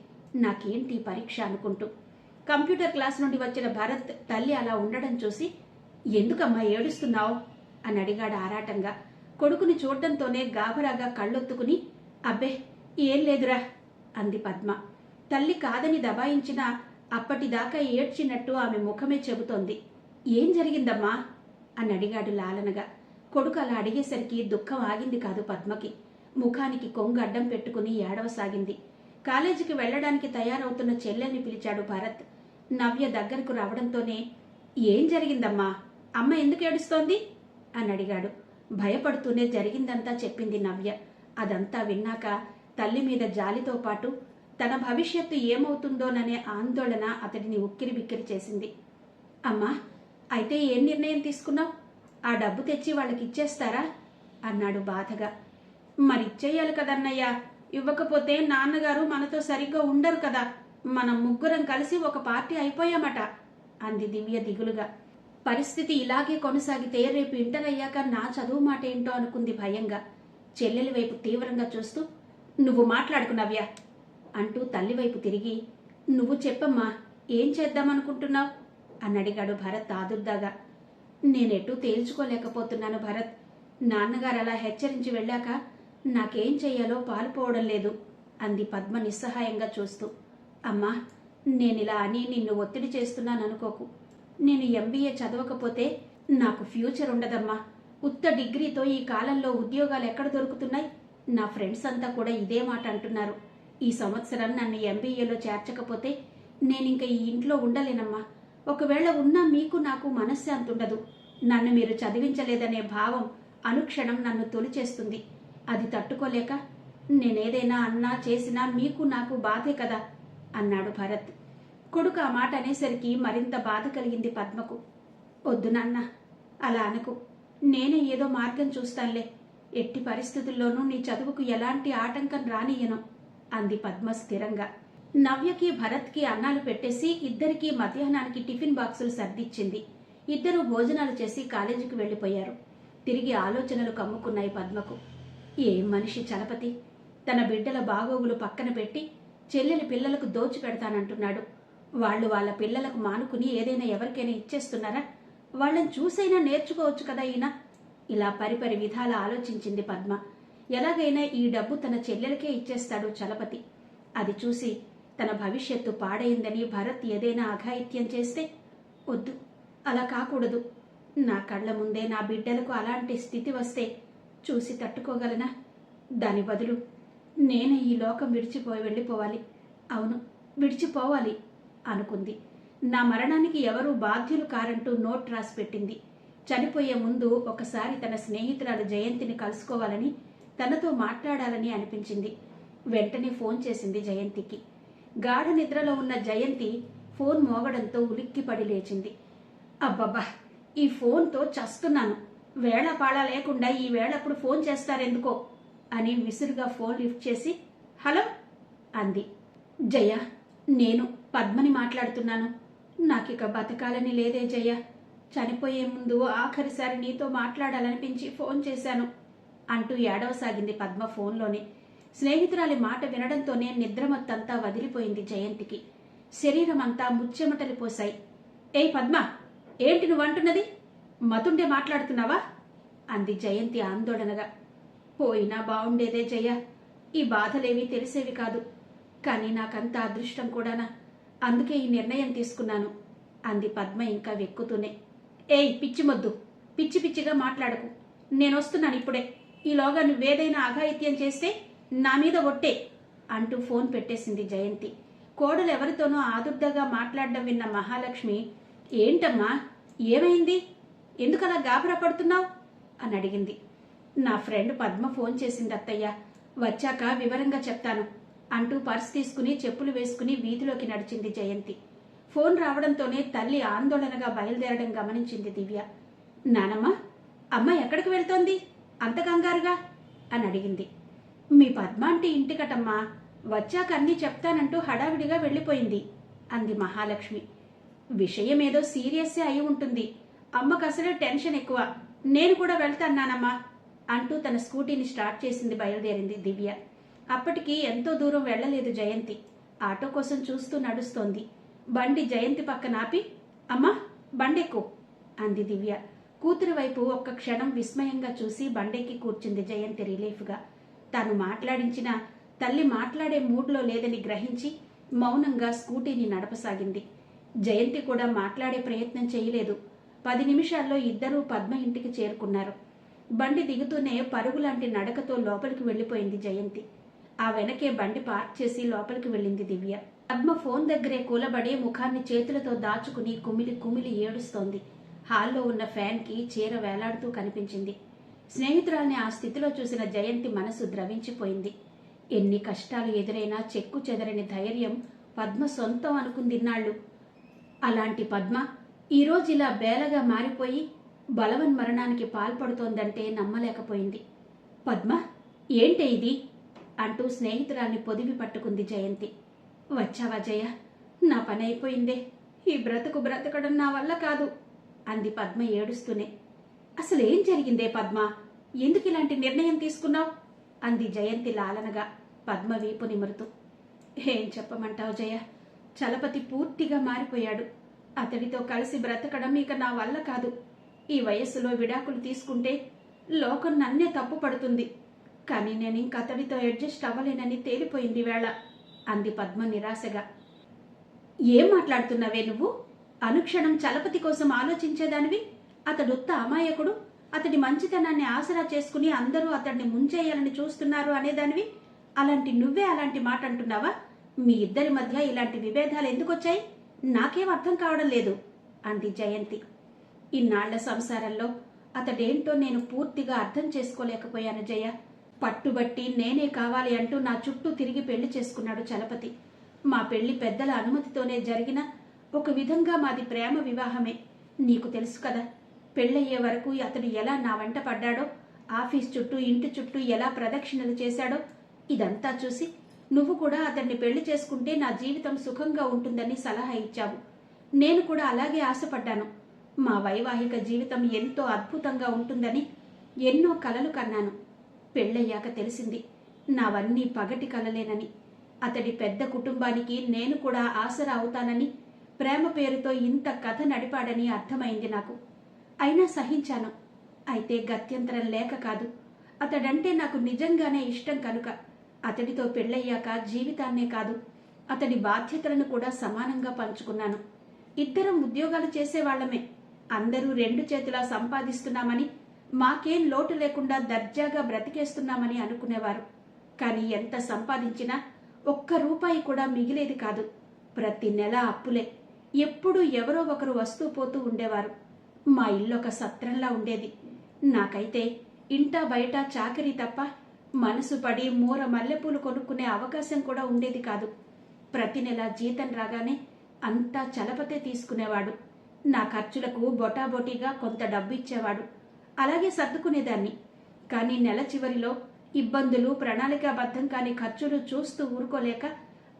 నాకేంటి పరీక్ష అనుకుంటూ. కంప్యూటర్ క్లాస్ నుండి వచ్చిన భరత్ తల్లి అలా ఉండడం చూసి, ఎందుకమ్మా ఏడుస్తున్నావు అని అడిగాడు ఆరాటంగా. కొడుకుని చూడడంతోనే గాబరాగా కళ్ళొత్తుకుని, అబ్బే ఏం లేదురా అంది పద్మ. తల్లి కాదని దబాయించినా అప్పటిదాకా ఏడ్చినట్టు ఆమె ముఖమే చెబుతోంది. ఏం జరిగిందమ్మా అని అడిగాడు లాలనగా. కొడుకు అలా అడిగేసరికి దుఃఖం ఆగింది కాదు పద్మకి. ముఖానికి కొంగు అడ్డం పెట్టుకుని ఏడవసాగింది. కాలేజీకి వెళ్లడానికి తయారవుతున్న చెల్లెల్ని పిలిచాడు భరత్. నవ్య దగ్గరకు రావడంతోనే, ఏం జరిగిందమ్మా, అమ్మ ఎందుకు ఏడుస్తోంది అని అడిగాడు. భయపడుతూనే జరిగిందంతా చెప్పింది నవ్య. అదంతా విన్నాక తల్లి మీద జాలితో పాటు తన భవిష్యత్తు ఏమవుతుందోననే ఆందోళన అతడిని ఉక్కిరి బిక్కిరి చేసింది. అమ్మా, అయితే ఏం నిర్ణయం తీసుకున్నావు? ఆ డబ్బు తెచ్చి వాళ్ళకి ఇచ్చేస్తారా అన్నాడు బాధగా. మరిచ్చేయాలి కదన్నయ్యా, ఇవ్వకపోతే నాన్నగారు మనతో సరిగ్గా ఉండరు కదా. మనం ముగ్గురం కలిసి ఒక పార్టీ అయిపోయామట అంది దివ్య దిగులుగా. పరిస్థితి ఇలాగే కొనసాగితే రేపు ఇంటర్ అయ్యాక నా చదువు మాట ఏంటో అనుకుంది భయంగా. చెల్లెలి వైపు తీవ్రంగా చూస్తూ, నువ్వు మాట్లాడుకున్నావ్యా అంటూ తల్లివైపు తిరిగి, నువ్వు చెప్పమ్మా, ఏం చేద్దామనుకుంటున్నావు అని అడిగాడు భరత్ ఆదుర్దాగా. నేనెటూ తేల్చుకోలేకపోతున్నాను భరత్. నాన్నగారు అలా హెచ్చరించి వెళ్ళాక నాకేం చెయ్యాలో పాలుపోవడం లేదు అంది పద్మ నిస్సహాయంగా చూస్తూ. అమ్మా, నేనిలా అని నిన్ను ఒత్తిడి చేస్తున్నాననుకోకు. నేను ఎంబీఏ చదవకపోతే నాకు ఫ్యూచర్ ఉండదమ్మా. ఉత్త డిగ్రీతో ఈ కాలంలో ఉద్యోగాలు ఎక్కడ దొరుకుతున్నాయి? నా ఫ్రెండ్స్ అంతా కూడా ఇదే మాట అంటున్నారు. ఈ సంవత్సరం నన్ను ఎంబీఏలో చేర్చకపోతే నేనింక ఈ ఇంట్లో ఉండలేనమ్మా. ఒకవేళ ఉన్నా మీకు నాకు మనశ్శాంతి ఉండదు. నన్ను మీరు చదివించలేదనే భావం అనుక్షణం నన్ను తొలిచేస్తుంది. అది తట్టుకోలేక నేనేదైనా అన్నా చేసినా మీకు నాకు బాధే కదా అన్నాడు భరత్. కొడుకు ఆ మాట అనేసరికి మరింత బాధ కలిగింది పద్మకు. వద్దు నాన్న, అలా అనకు. నేనే ఏదో మార్గం చూస్తానులే. ఎట్టి పరిస్థితుల్లోనూ నీ చదువుకు ఎలాంటి ఆటంకం రానియను అంది పద్మ స్థిరంగా. నవ్యకి భరత్కి అన్నాలు పెట్టేసి ఇద్దరికీ మధ్యాహ్నానికి టిఫిన్ బాక్సులు సర్దిచ్చింది. ఇద్దరూ భోజనాలు చేసి కాలేజీకి వెళ్లిపోయారు. తిరిగి ఆలోచనలు కమ్ముకున్నాయి పద్మకు. ఏం మనిషి చలపతి! తన బిడ్డల బాగోగులు పక్కన పెట్టి చెల్లెలి పిల్లలకు దోచి పెడతానంటున్నాడు. వాళ్ళు వాళ్ళ పిల్లలకు మానుకుని ఏదైనా ఎవరికైనా ఇచ్చేస్తున్నారా? వాళ్ళని చూసైనా నేర్చుకోవచ్చు కదా ఈయన. ఇలా పరిపరి విధాల ఆలోచించింది పద్మ. ఎలాగైనా ఈ డబ్బు తన చెల్లెలకే ఇచ్చేస్తాడు చలపతి. అది చూసి తన భవిష్యత్తు పాడైందని భరత్ ఏదైనా అఘాయిత్యం చేస్తే, వద్దు, అలా కాకూడదు. నా కళ్ల ముందే నా బిడ్డలకు అలాంటి స్థితి వస్తే చూసి తట్టుకోగలనా? దాని బదులు నేనే ఈ లోకం వెళ్ళిపోవాలి. అవును, విడిచిపోవాలి అనుకుంది. నా మరణానికి ఎవరూ బాధ్యులు కారంటూ నోట్ రాసి పెట్టింది. చనిపోయే ముందు ఒకసారి తన స్నేహితురాలు జయంతిని కలుసుకోవాలని, తనతో మాట్లాడాలని అనిపించింది. వెంటనే ఫోన్ చేసింది జయంతికి. గాఢ నిద్రలో ఉన్న జయంతి ఫోన్ మోగడంతో ఉలిక్కిపడి లేచింది. అబ్బబ్బా, ఈ ఫోన్తో చస్తున్నాను. వేళపాళ లేకుండా ఈ వేళప్పుడు ఫోన్ చేస్తారెందుకో అని విసురుగా ఫోన్ లిఫ్ట్ చేసి హలో అంది. జయ, నేను పద్మని మాట్లాడుతున్నాను. నాకిక బతకాలని లేదే జయ. చనిపోయే ముందు ఆఖరిసారి నీతో మాట్లాడాలనిపించి ఫోన్ చేశాను అంటూ ఏడవసాగింది పద్మ ఫోన్లోనే. స్నేహితురాలి మాట వినడంతోనే నిద్రమత్తంతా వదిలిపోయింది జయంతికి. శరీరమంతా ముచ్చెమటలు పోశాయి. ఏయ్ పద్మ, ఏంటి నువ్వంటున్నది? మతుండే మాట్లాడుతున్నావా అంది జయంతి ఆందోళనగా. పోయినా బావుండేదే జయ. ఈ బాధలేవీ తెలిసేవి కాదు. కానీ నాకంత అదృష్టం కూడానా? అందుకే ఈ నిర్ణయం తీసుకున్నాను అంది పద్మ ఇంకా వెక్కుతూనే. ఏయ్ పిచ్చి మొద్దు, పిచ్చి పిచ్చిగా మాట్లాడకు. నేనొస్తున్నాను ఇప్పుడే. ఈలోగా నువ్వేదైనా అఘాయిత్యం చేస్తే నా మీద ఒట్టే అంటూ ఫోన్ పెట్టేసింది జయంతి. కోడలు ఎవరితోనో ఆదుర్దగా మాట్లాడడం విన్న మహాలక్ష్మి, ఏంటమ్మా, ఏమైంది? ఎందుకలా గాబరా పడుతున్నావు అని అడిగింది. నా ఫ్రెండ్ పద్మ ఫోన్ చేసింది అత్తయ్య. వచ్చాక వివరంగా చెప్తాను అంటూ పర్స్ తీసుకుని చెప్పులు వేసుకుని వీధిలోకి నడిచింది జయంతి. ఫోన్ రావడంతోనే తల్లి ఆందోళనగా బయలుదేరడం గమనించింది దివ్య. నానమ్మ, అమ్మ ఎక్కడికి వెళ్తోంది అంత కంగారుగా అని అడిగింది. మీ పద్మ అంటే ఇంటికటమ్మా, వచ్చాక అన్నీ చెప్తానంటూ హడావిడిగా వెళ్లిపోయింది అంది మహాలక్ష్మి. విషయమేదో సీరియస్సే అయి ఉంటుంది. అమ్మకు అసలే టెన్షన్ ఎక్కువ. నేను కూడా వెళ్తాన్నానమ్మా అంటూ తన స్కూటీని స్టార్ట్ చేసింది. బయలుదేరింది దివ్య. అప్పటికి ఎంతో దూరం వెళ్లలేదు జయంతి. ఆటో కోసం చూస్తూ నడుస్తోంది. బండి జయంతి పక్కన ఆపి, అమ్మా బండెక్కు అంది దివ్య. కూతురు వైపు ఒక్క క్షణం విస్మయంగా చూసి బండెక్కి కూర్చుంది జయంతి రిలీఫ్గా. తాను మాట్లాడించిన తల్లి మాట్లాడే మూడ్లో లేదని గ్రహించి మౌనంగా స్కూటీని నడపసాగింది. జయంతి కూడా మాట్లాడే ప్రయత్నం చేయలేదు. 10 నిమిషాల్లో ఇద్దరూ పద్మ ఇంటికి చేరుకున్నారు. బండి దిగుతూనే పరుగులాంటి నడకతో లోపలికి వెళ్లిపోయింది జయంతి. ఆ వెనకే బండి పార్క్ చేసి లోపలికి వెళ్ళింది దివ్య. పద్మ ఫోన్ దగ్గరే కూలబడి ముఖాన్ని చేతులతో దాచుకుని కుమిలి కుమిలి ఏడుస్తోంది. హాల్లో ఉన్న ఫ్యాన్కి చీర వేలాడుతూ కనిపించింది. స్నేహితురాల్ని ఆ స్థితిలో చూసిన జయంతి మనసు ద్రవించిపోయింది. ఎన్ని కష్టాలు ఎదురైనా చెక్కు చెదరని ధైర్యం పద్మ సొంతం అనుకుందిన్నాళ్ళు. అలాంటి పద్మ ఈరోజు ఇలా బేలగా మారిపోయి బలవన్మరణానికి పాల్పడుతోందంటే నమ్మలేకపోయింది. పద్మ, ఏంటే ఇది అంటూ స్నేహితురాల్ని పొదివి పట్టుకుంది జయంతి. వచ్చావా జయ? నా పని అయిపోయిందే. ఈ బ్రతుకు బ్రతకడం నా వల్ల కాదు అంది పద్మ ఏడుస్తూనే. అసలేం జరిగిందే పద్మ? ఎందుకు ఇలాంటి నిర్ణయం తీసుకున్నావు అంది జయంతి లాలనగా పద్మ వీపు నిమురుతూ. ఏం చెప్పమంటావు జయ? చలపతి పూర్తిగా మారిపోయాడు. అతడితో కలిసి బ్రతకడం ఇక నా వల్ల కాదు. ఈ వయస్సులో విడాకులు తీసుకుంటే లోకం నన్నే తప్పు పడుతుంది. కానీ నేను ఇంక అతడితో అడ్జస్ట్ అవ్వలేనని తేలిపోయింది వేళ అంది పద్మ నిరాశగా. ఏం మాట్లాడుతున్నావే నువ్వు? అనుక్షణం చలపతి కోసం ఆలోచించేదానివి. అతడుత్త అమాయకుడు, అతడి మంచితనాన్ని ఆసరా చేసుకుని అందరూ అతడిని ముంచేయాలని చూస్తున్నారు అనేదానివి. అలాంటి నువ్వే అలాంటి మాట అంటున్నావా? మీ ఇద్దరి మధ్య ఇలాంటి విభేదాలు ఎందుకొచ్చాయి? నాకేం అర్థం కావడం లేదు అంది జయంతి. ఇన్నాళ్ల సంసారంలో అతడేంటో నేను పూర్తిగా అర్థం చేసుకోలేకపోయాను జయ. పట్టుబట్టి నేనే కావాలి అంటూ నా చుట్టూ తిరిగి పెళ్లి చేసుకున్నాడు చలపతి. మా పెళ్లి పెద్దల అనుమతితోనే జరిగిన ఒక విధంగా మాది ప్రేమ వివాహమే. నీకు తెలుసు కదా, పెళ్ళయ్యే వరకు అతడు ఎలా నా వెంట పడ్డాడో, ఆఫీస్ చుట్టూ ఇంటి చుట్టూ ఎలా ప్రదక్షిణలు చేశాడో ఇదంతా చూసి నువ్వు కూడా అతన్ని పెళ్లి చేసుకుంటే నా జీవితం సుఖంగా ఉంటుందని సలహా ఇచ్చావు. నేను కూడా అలాగే ఆశపడ్డాను. మా వైవాహిక జీవితం ఎంతో అద్భుతంగా ఉంటుందని ఎన్నో కలలు కన్నాను. పెళ్ళయ్యాక తెలిసింది నావన్నీ పగటి కలలేనని. అతడి పెద్ద కుటుంబానికి నేను కూడా ఆసరా అవుతానని, ప్రేమ పేరుతో ఇంత కథ నడిపాడని అర్థమైంది నాకు. అయినా సహించాను. అయితే గత్యంతరం లేక కాదు, అతడంటే నాకు నిజంగానే ఇష్టం కనుక అతడితో పెళ్ళయ్యాక జీవితాన్నే కాదు, అతడి బాధ్యతలను కూడా సమానంగా పంచుకున్నాను. ఇద్దరం ఉద్యోగాలు చేసేవాళ్లమే. అందరూ రెండు చేతులా సంపాదిస్తున్నామని, మాకేం లోటు లేకుండా దర్జాగా బ్రతికేస్తున్నామని అనుకునేవారు. కానీ ఎంత సంపాదించినా ఒక్క రూపాయి కూడా మిగిలేది కాదు. ప్రతి నెల అప్పులే. ఎప్పుడూ ఎవరో ఒకరు వస్తూ పోతూ ఉండేవారు. మా ఇల్లొక సత్రంలా ఉండేది. నాకైతే ఇంటా బయట చాకరీ తప్ప మనసు పడి మూర మల్లెపూలు కొనుక్కునే అవకాశం కూడా ఉండేది కాదు. ప్రతి నెల జీతం రాగానే అంతా చలపతే తీసుకునేవాడు. నా ఖర్చులకు బొటాబొటీగా కొంత డబ్బు ఇచ్చేవాడు. అలాగే సర్దుకునేదాన్ని. కానీ నెల చివరిలో ఇబ్బందులు, ప్రణాళికాబద్ధం కాని ఖర్చులు చూస్తూ ఊరుకోలేక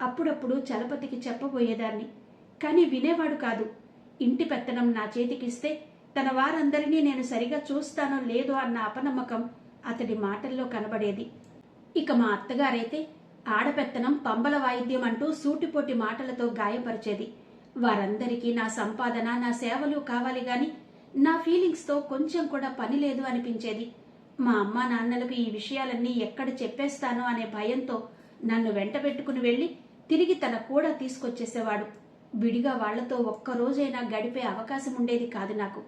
అప్పుడప్పుడు చలపతికి చెప్పబోయేదాన్ని. కానీ వినేవాడు కాదు. ఇంటి పెత్తనం నా చేతికిస్తే తన వారందరినీ నేను సరిగా చూస్తానో లేదో అన్న అపనమ్మకం అతడి మాటల్లో కనబడేది. ఇక మా అత్తగారైతే ఆడపెత్తనం పంబల వాయిద్యం అంటూ సూటిపోటి మాటలతో గాయపరిచేది. వారందరికీ నా సంపాదన, నా సేవలు కావాలి గాని నా ఫీలింగ్స్తో కొంచెం కూడా పని లేదు అనిపించేది. మా అమ్మా నాన్నలకు ఈ విషయాలన్నీ ఎక్కడ చెప్పేస్తానో అనే భయంతో నన్ను వెంట పెట్టుకుని వెళ్లి తిరిగి తన కూడా తీసుకొచ్చేసేవాడు. విడిగా వాళ్లతో ఒక్కరోజైనా గడిపే అవకాశం ఉండేది కాదు నాకు.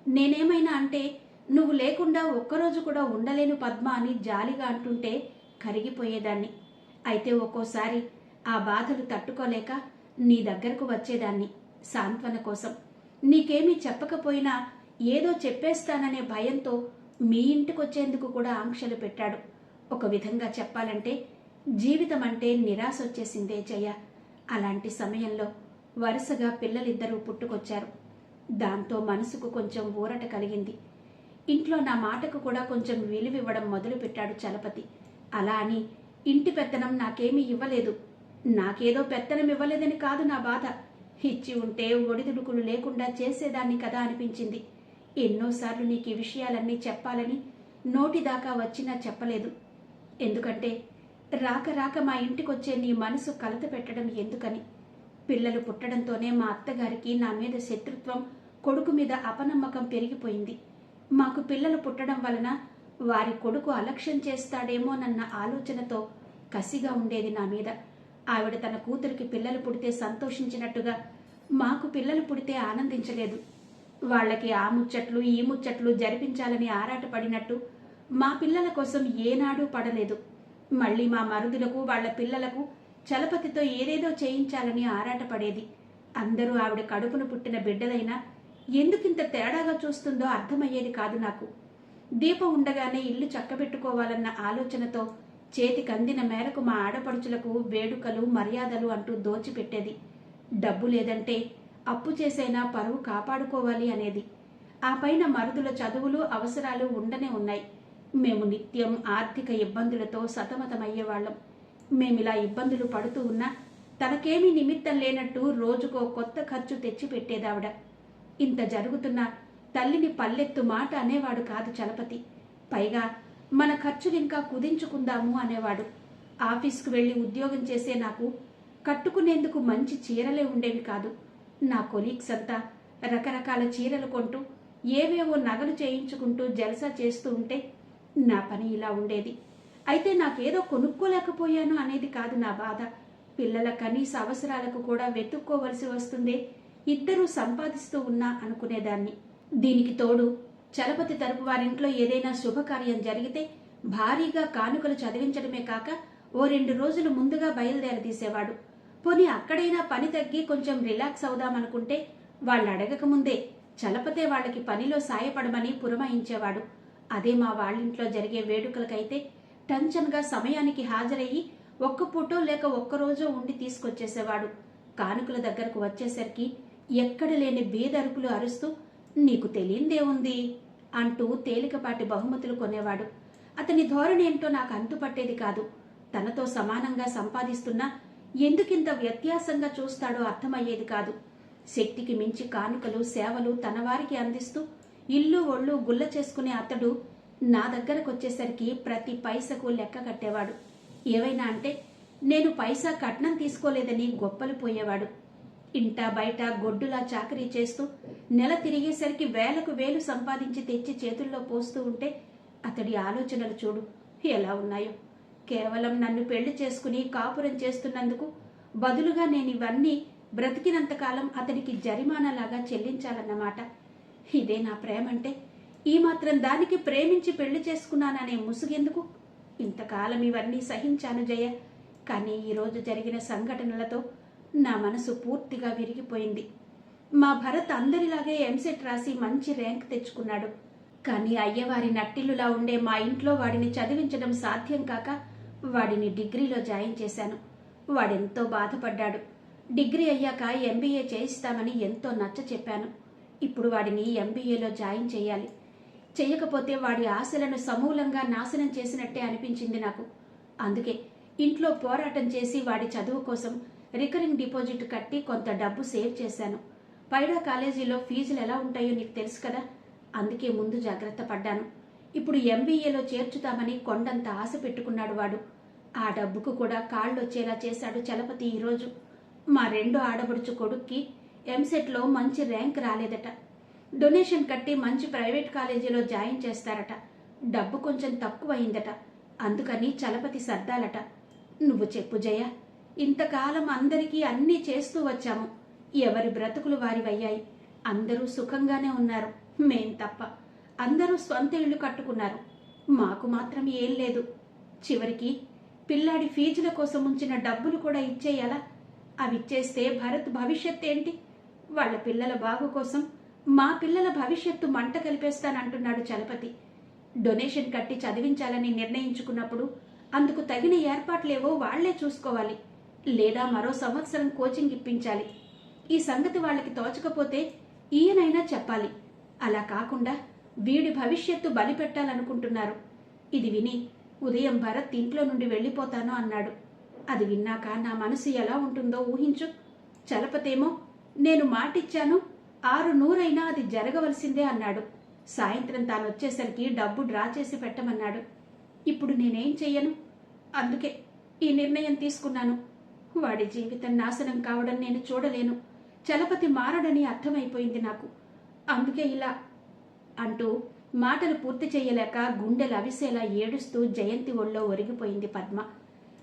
నేనేమైనా అంటే నువ్వు లేకుండా ఒక్కరోజు కూడా ఉండలేను పద్మ అని జాలిగా అంటుంటే కరిగిపోయేదాన్ని. అయితే ఒక్కోసారి ఆ బాధలు తట్టుకోలేక నీ దగ్గరకు వచ్చేదాన్ని సాంత్వన కోసం. నీకేమీ చెప్పకపోయినా ఏదో చెప్పేస్తాననే భయంతో మీ ఇంటికొచ్చేందుకు కూడా ఆంక్షలు పెట్టాడు. ఒక విధంగా చెప్పాలంటే జీవితం అంటే నిరాశ వచ్చేసిందే జయ. అలాంటి సమయంలో వరుసగా పిల్లలిద్దరూ పుట్టుకొచ్చారు. దాంతో మనసుకు కొంచెం ఊరట కలిగింది. ఇంట్లో నా మాటకు కూడా కొంచెం విలువివ్వడం మొదలుపెట్టాడు చలపతి. అలా అని ఇంటి పెత్తనం నాకేమీ ఇవ్వలేదు. నాకేదో పెత్తనం ఇవ్వలేదని కాదు నా బాధ. ఇచ్చి ఉంటే ఒడిదుడుకులు లేకుండా చేసేదాన్ని కదా అనిపించింది. ఎన్నోసార్లు నీకు ఈ విషయాలన్నీ చెప్పాలని నోటిదాకా వచ్చినా చెప్పలేదు. ఎందుకంటే రాక రాక మా ఇంటికొచ్చే నీ మనసు కలత పెట్టడం ఎందుకని. పిల్లలు పుట్టడంతోనే మా అత్తగారికి నా మీద శత్రుత్వం, కొడుకు మీద అపనమ్మకం పెరిగిపోయింది. మాకు పిల్లలు పుట్టడం వలన వారి కొడుకు అలక్ష్యం చేస్తాడేమోనన్న ఆలోచనతో కసిగా ఉండేది నా మీద. ఆవిడ తన కూతురికి పిల్లలు పుడితే సంతోషించినట్టుగా మాకు పిల్లలు పుడితే ఆనందించలేదు. వాళ్లకి ఆ ముచ్చట్లు ఈ ముచ్చట్లు జరిపించాలని ఆరాటపడినట్టు మా పిల్లల కోసం ఏనాడూ పడలేదు. మళ్ళీ మా మరుదులకు వాళ్ల పిల్లలకు చలపతితో ఏదేదో చేయించాలని ఆరాటపడేది. అందరూ ఆవిడ కడుపున పుట్టిన బిడ్డలైనా ఎందుకింత తేడాగా చూస్తుందో అర్థమయ్యేది కాదు నాకు. దీపం ఉండగానే ఇల్లు చక్కబెట్టుకోవాలన్న ఆలోచనతో చేతికందిన మేరకు మా ఆడపడుచులకు వేడుకలు, మర్యాదలు అంటూ దోచిపెట్టేది. డబ్బు లేదంటే అప్పు చేసైనా పరువు కాపాడుకోవాలి అనేది. ఆ పైన మరుదుల చదువులు, అవసరాలు ఉండనే ఉన్నాయి. మేము నిత్యం ఆర్థిక ఇబ్బందులతో సతమతమయ్యేవాళ్లం. మేమిలా ఇబ్బందులు పడుతూ ఉన్నా తనకేమీ నిమిత్తం లేనట్టు రోజుకో కొత్త ఖర్చు తెచ్చిపెట్టేదావిడ. ఇంత జరుగుతున్నా తల్లిని పల్లెత్తు మాట అనేవాడు కాదు చలపతి. పైగా మన ఖర్చులింకా కుదించుకుందాము అనేవాడు. ఆఫీస్కు వెళ్లి ఉద్యోగం చేసే నాకు కట్టుకునేందుకు మంచి చీరలే ఉండేవి కాదు. నా కొలీగ్స్ అంతా రకరకాల చీరలు కొంటూ ఏవేవో నగలు చేయించుకుంటూ జలసా చేస్తూ ఉంటే నా పని ఇలా ఉండేది. అయితే నాకేదో కొనుక్కోలేకపోయాను అనేది కాదు నా బాధ. పిల్లల కనీస అవసరాలకు కూడా వెతుక్కోవలసి వస్తుందే, ఇద్దరూ సంపాదిస్తూ ఉన్నా అనుకునేదాన్ని. దీనికి తోడు చలపతి తరపు వారింట్లో ఏదైనా శుభకార్యం జరిగితే భారీగా కానుకలు చదివించడమే కాక ఓ 2 రోజులు ముందుగా బయలుదేరదీసేవాడు. పోనీ అక్కడైనా పని తగ్గి కొంచెం రిలాక్స్ అవుదామనుకుంటే వాళ్ళు అడగకముందే చలపతే వాళ్ళకి పనిలో సాయపడమని పురమాయించేవాడు. అదే మా వాళ్ళింట్లో జరిగే వేడుకలకైతే టెన్షన్గా సమయానికి హాజరయ్యి ఒక్క పూటో లేక ఒక్కరోజో ఉండి తీసుకొచ్చేసేవాడు. కానుకల దగ్గరకు వచ్చేసరికి ఎక్కడ లేని బీదరుపులు అరుస్తూ నీకు తెలియందేముంది అంటూ తేలికపాటి బహుమతులు కొనేవాడు. అతని ధోరణి ఏంటో నాకు అంతుపట్టేది కాదు. తనతో సమానంగా సంపాదిస్తున్నా ఎందుకింత వ్యత్యాసంగా చూస్తాడో అర్థమయ్యేది కాదు. శక్తికి మించి కానుకలు సేవలు తన వారికి అందిస్తూ ఇల్లు ఒళ్ళు గుల్ల చేసుకునే అతడు నా దగ్గరకొచ్చేసరికి ప్రతి పైసకు లెక్క కట్టేవాడు. ఏవైనా అంటే నేను పైసా కట్నం తీసుకోలేదని గొప్పలు పోయేవాడు. ఇంట బయట గొడ్డులా చాకరీ చేస్తూ నెల తిరిగేసరికి వేలకు వేలు సంపాదించి తెచ్చి చేతుల్లో పోస్తూ ఉంటే అతడి ఆలోచనలు చూడు ఎలా ఉన్నాయో. కేవలం నన్ను పెళ్లి చేసుకుని కాపురం చేస్తున్నందుకు బదులుగా నేను ఇవన్నీ బ్రతికినంతకాలం అతడికి జరిమానాలాగా చెల్లించాలన్నమాట. ఇదే నా ప్రేమంటే? ఈ మాత్రం దానికి ప్రేమించి పెళ్లి చేసుకున్నాననే ముసుగెందుకు? ఇంతకాలం ఇవన్నీ సహించాను జయ. కానీ ఈరోజు జరిగిన సంఘటనలతో నా మనసు పూర్తిగా విరిగిపోయింది. మా భరత్ అందరిలాగే ఎంసెట్ రాసి మంచి ర్యాంక్ తెచ్చుకున్నాడు. కానీ అయ్యవారి నట్టిల్లులా ఉండే మా ఇంట్లో వాడిని చదివించడం సాధ్యం కాక వాడిని డిగ్రీలో జాయిన్ చేశాను. వాడెంతో బాధపడ్డాడు. డిగ్రీ అయ్యాక ఎంబీఏ చేయిస్తామని ఎంతో నచ్చ చెప్పాను. ఇప్పుడు వాడిని ఎంబీఏలో జాయిన్ చేయాలి. చెయ్యకపోతే వాడి ఆశలను సమూలంగా నాశనం చేసినట్టే అనిపించింది నాకు. అందుకే ఇంట్లో పోరాటం చేసి వాడి చదువు కోసం రికరింగ్ డిపాజిట్ కట్టి కొంత డబ్బు సేవ్ చేశాను. పైడా కాలేజీలో ఫీజులు ఎలా ఉంటాయో నీకు తెలుసు కదా, అందుకే ముందు జాగ్రత్త పడ్డాను. ఇప్పుడు ఎంబీఏలో చేర్చుతామని కొండంత ఆశ పెట్టుకున్నాడు వాడు. ఆ డబ్బుకు కూడా కాళ్ళొచ్చేలా చేశాడు చలపతి ఈరోజు. మా రెండో ఆడబడుచు కొడుక్కి ఎంసెట్లో మంచి ర్యాంక్ రాలేదట. డొనేషన్ కట్టి మంచి ప్రైవేట్ కాలేజీలో జాయిన్ చేస్తారట. డబ్బు కొంచెం తక్కువైందట. అందుకని చలపతి సర్దాలట. నువ్వు చెప్పు జయ, ఇంతకాలం అందరికీ అన్నీ చేస్తూ వచ్చాము. ఎవరి బ్రతుకులు వారివయ్యాయి. అందరూ సుఖంగానే ఉన్నారు, మేం తప్ప. అందరూ స్వంత ఇళ్లు కట్టుకున్నారు. మాకు మాత్రం ఏం లేదు. చివరికి పిల్లాడి ఫీజుల కోసం ఉంచిన డబ్బులు కూడా ఇచ్చేయాలా? అవిచ్చేస్తే భరత్ భవిష్యత్ ఏంటి? వాళ్ళ పిల్లల బాగు కోసం మా పిల్లల భవిష్యత్తు మంట కలిపేస్తానంటున్నాడు చలపతి. డొనేషన్ కట్టి చదివించాలని నిర్ణయించుకున్నప్పుడు అందుకు తగిన ఏర్పాట్లేవో వాళ్లే చూసుకోవాలి. లేదా మరో సంవత్సరం కోచింగ్ ఇప్పించాలి. ఈ సంగతి వాళ్ళకి తోచకపోతే ఈయనైనా చెప్పాలి. అలా కాకుండా వీడి భవిష్యత్తు బలిపెట్టాలనుకుంటున్నారు. ఇది విని ఉదయం భరత్ ఇంట్లో నుండి వెళ్ళిపోతాను అన్నాడు. అది విన్నాక నా మనసు ఎలా ఉంటుందో ఊహించు. చలపతేమో నేను మాటిచ్చాను, 600 అది జరగవలసిందే అన్నాడు. సాయంత్రం తాను వచ్చేసరికి డబ్బు డ్రా చేసి పెట్టమన్నాడు. ఇప్పుడు నేనేం చెయ్యను? అందుకే ఈ నిర్ణయం తీసుకున్నాను. వాడి జీవితం నాశనం కావడం నేను చూడలేను. చలపతి మారడని అర్థమైపోయింది నాకు. అందుకే ఇలా అంటూ మాటలు పూర్తి చెయ్యలేక గుండెలు అవిసేలా ఏడుస్తూ జయంతి ఒళ్ళో ఒరిగిపోయింది పద్మ.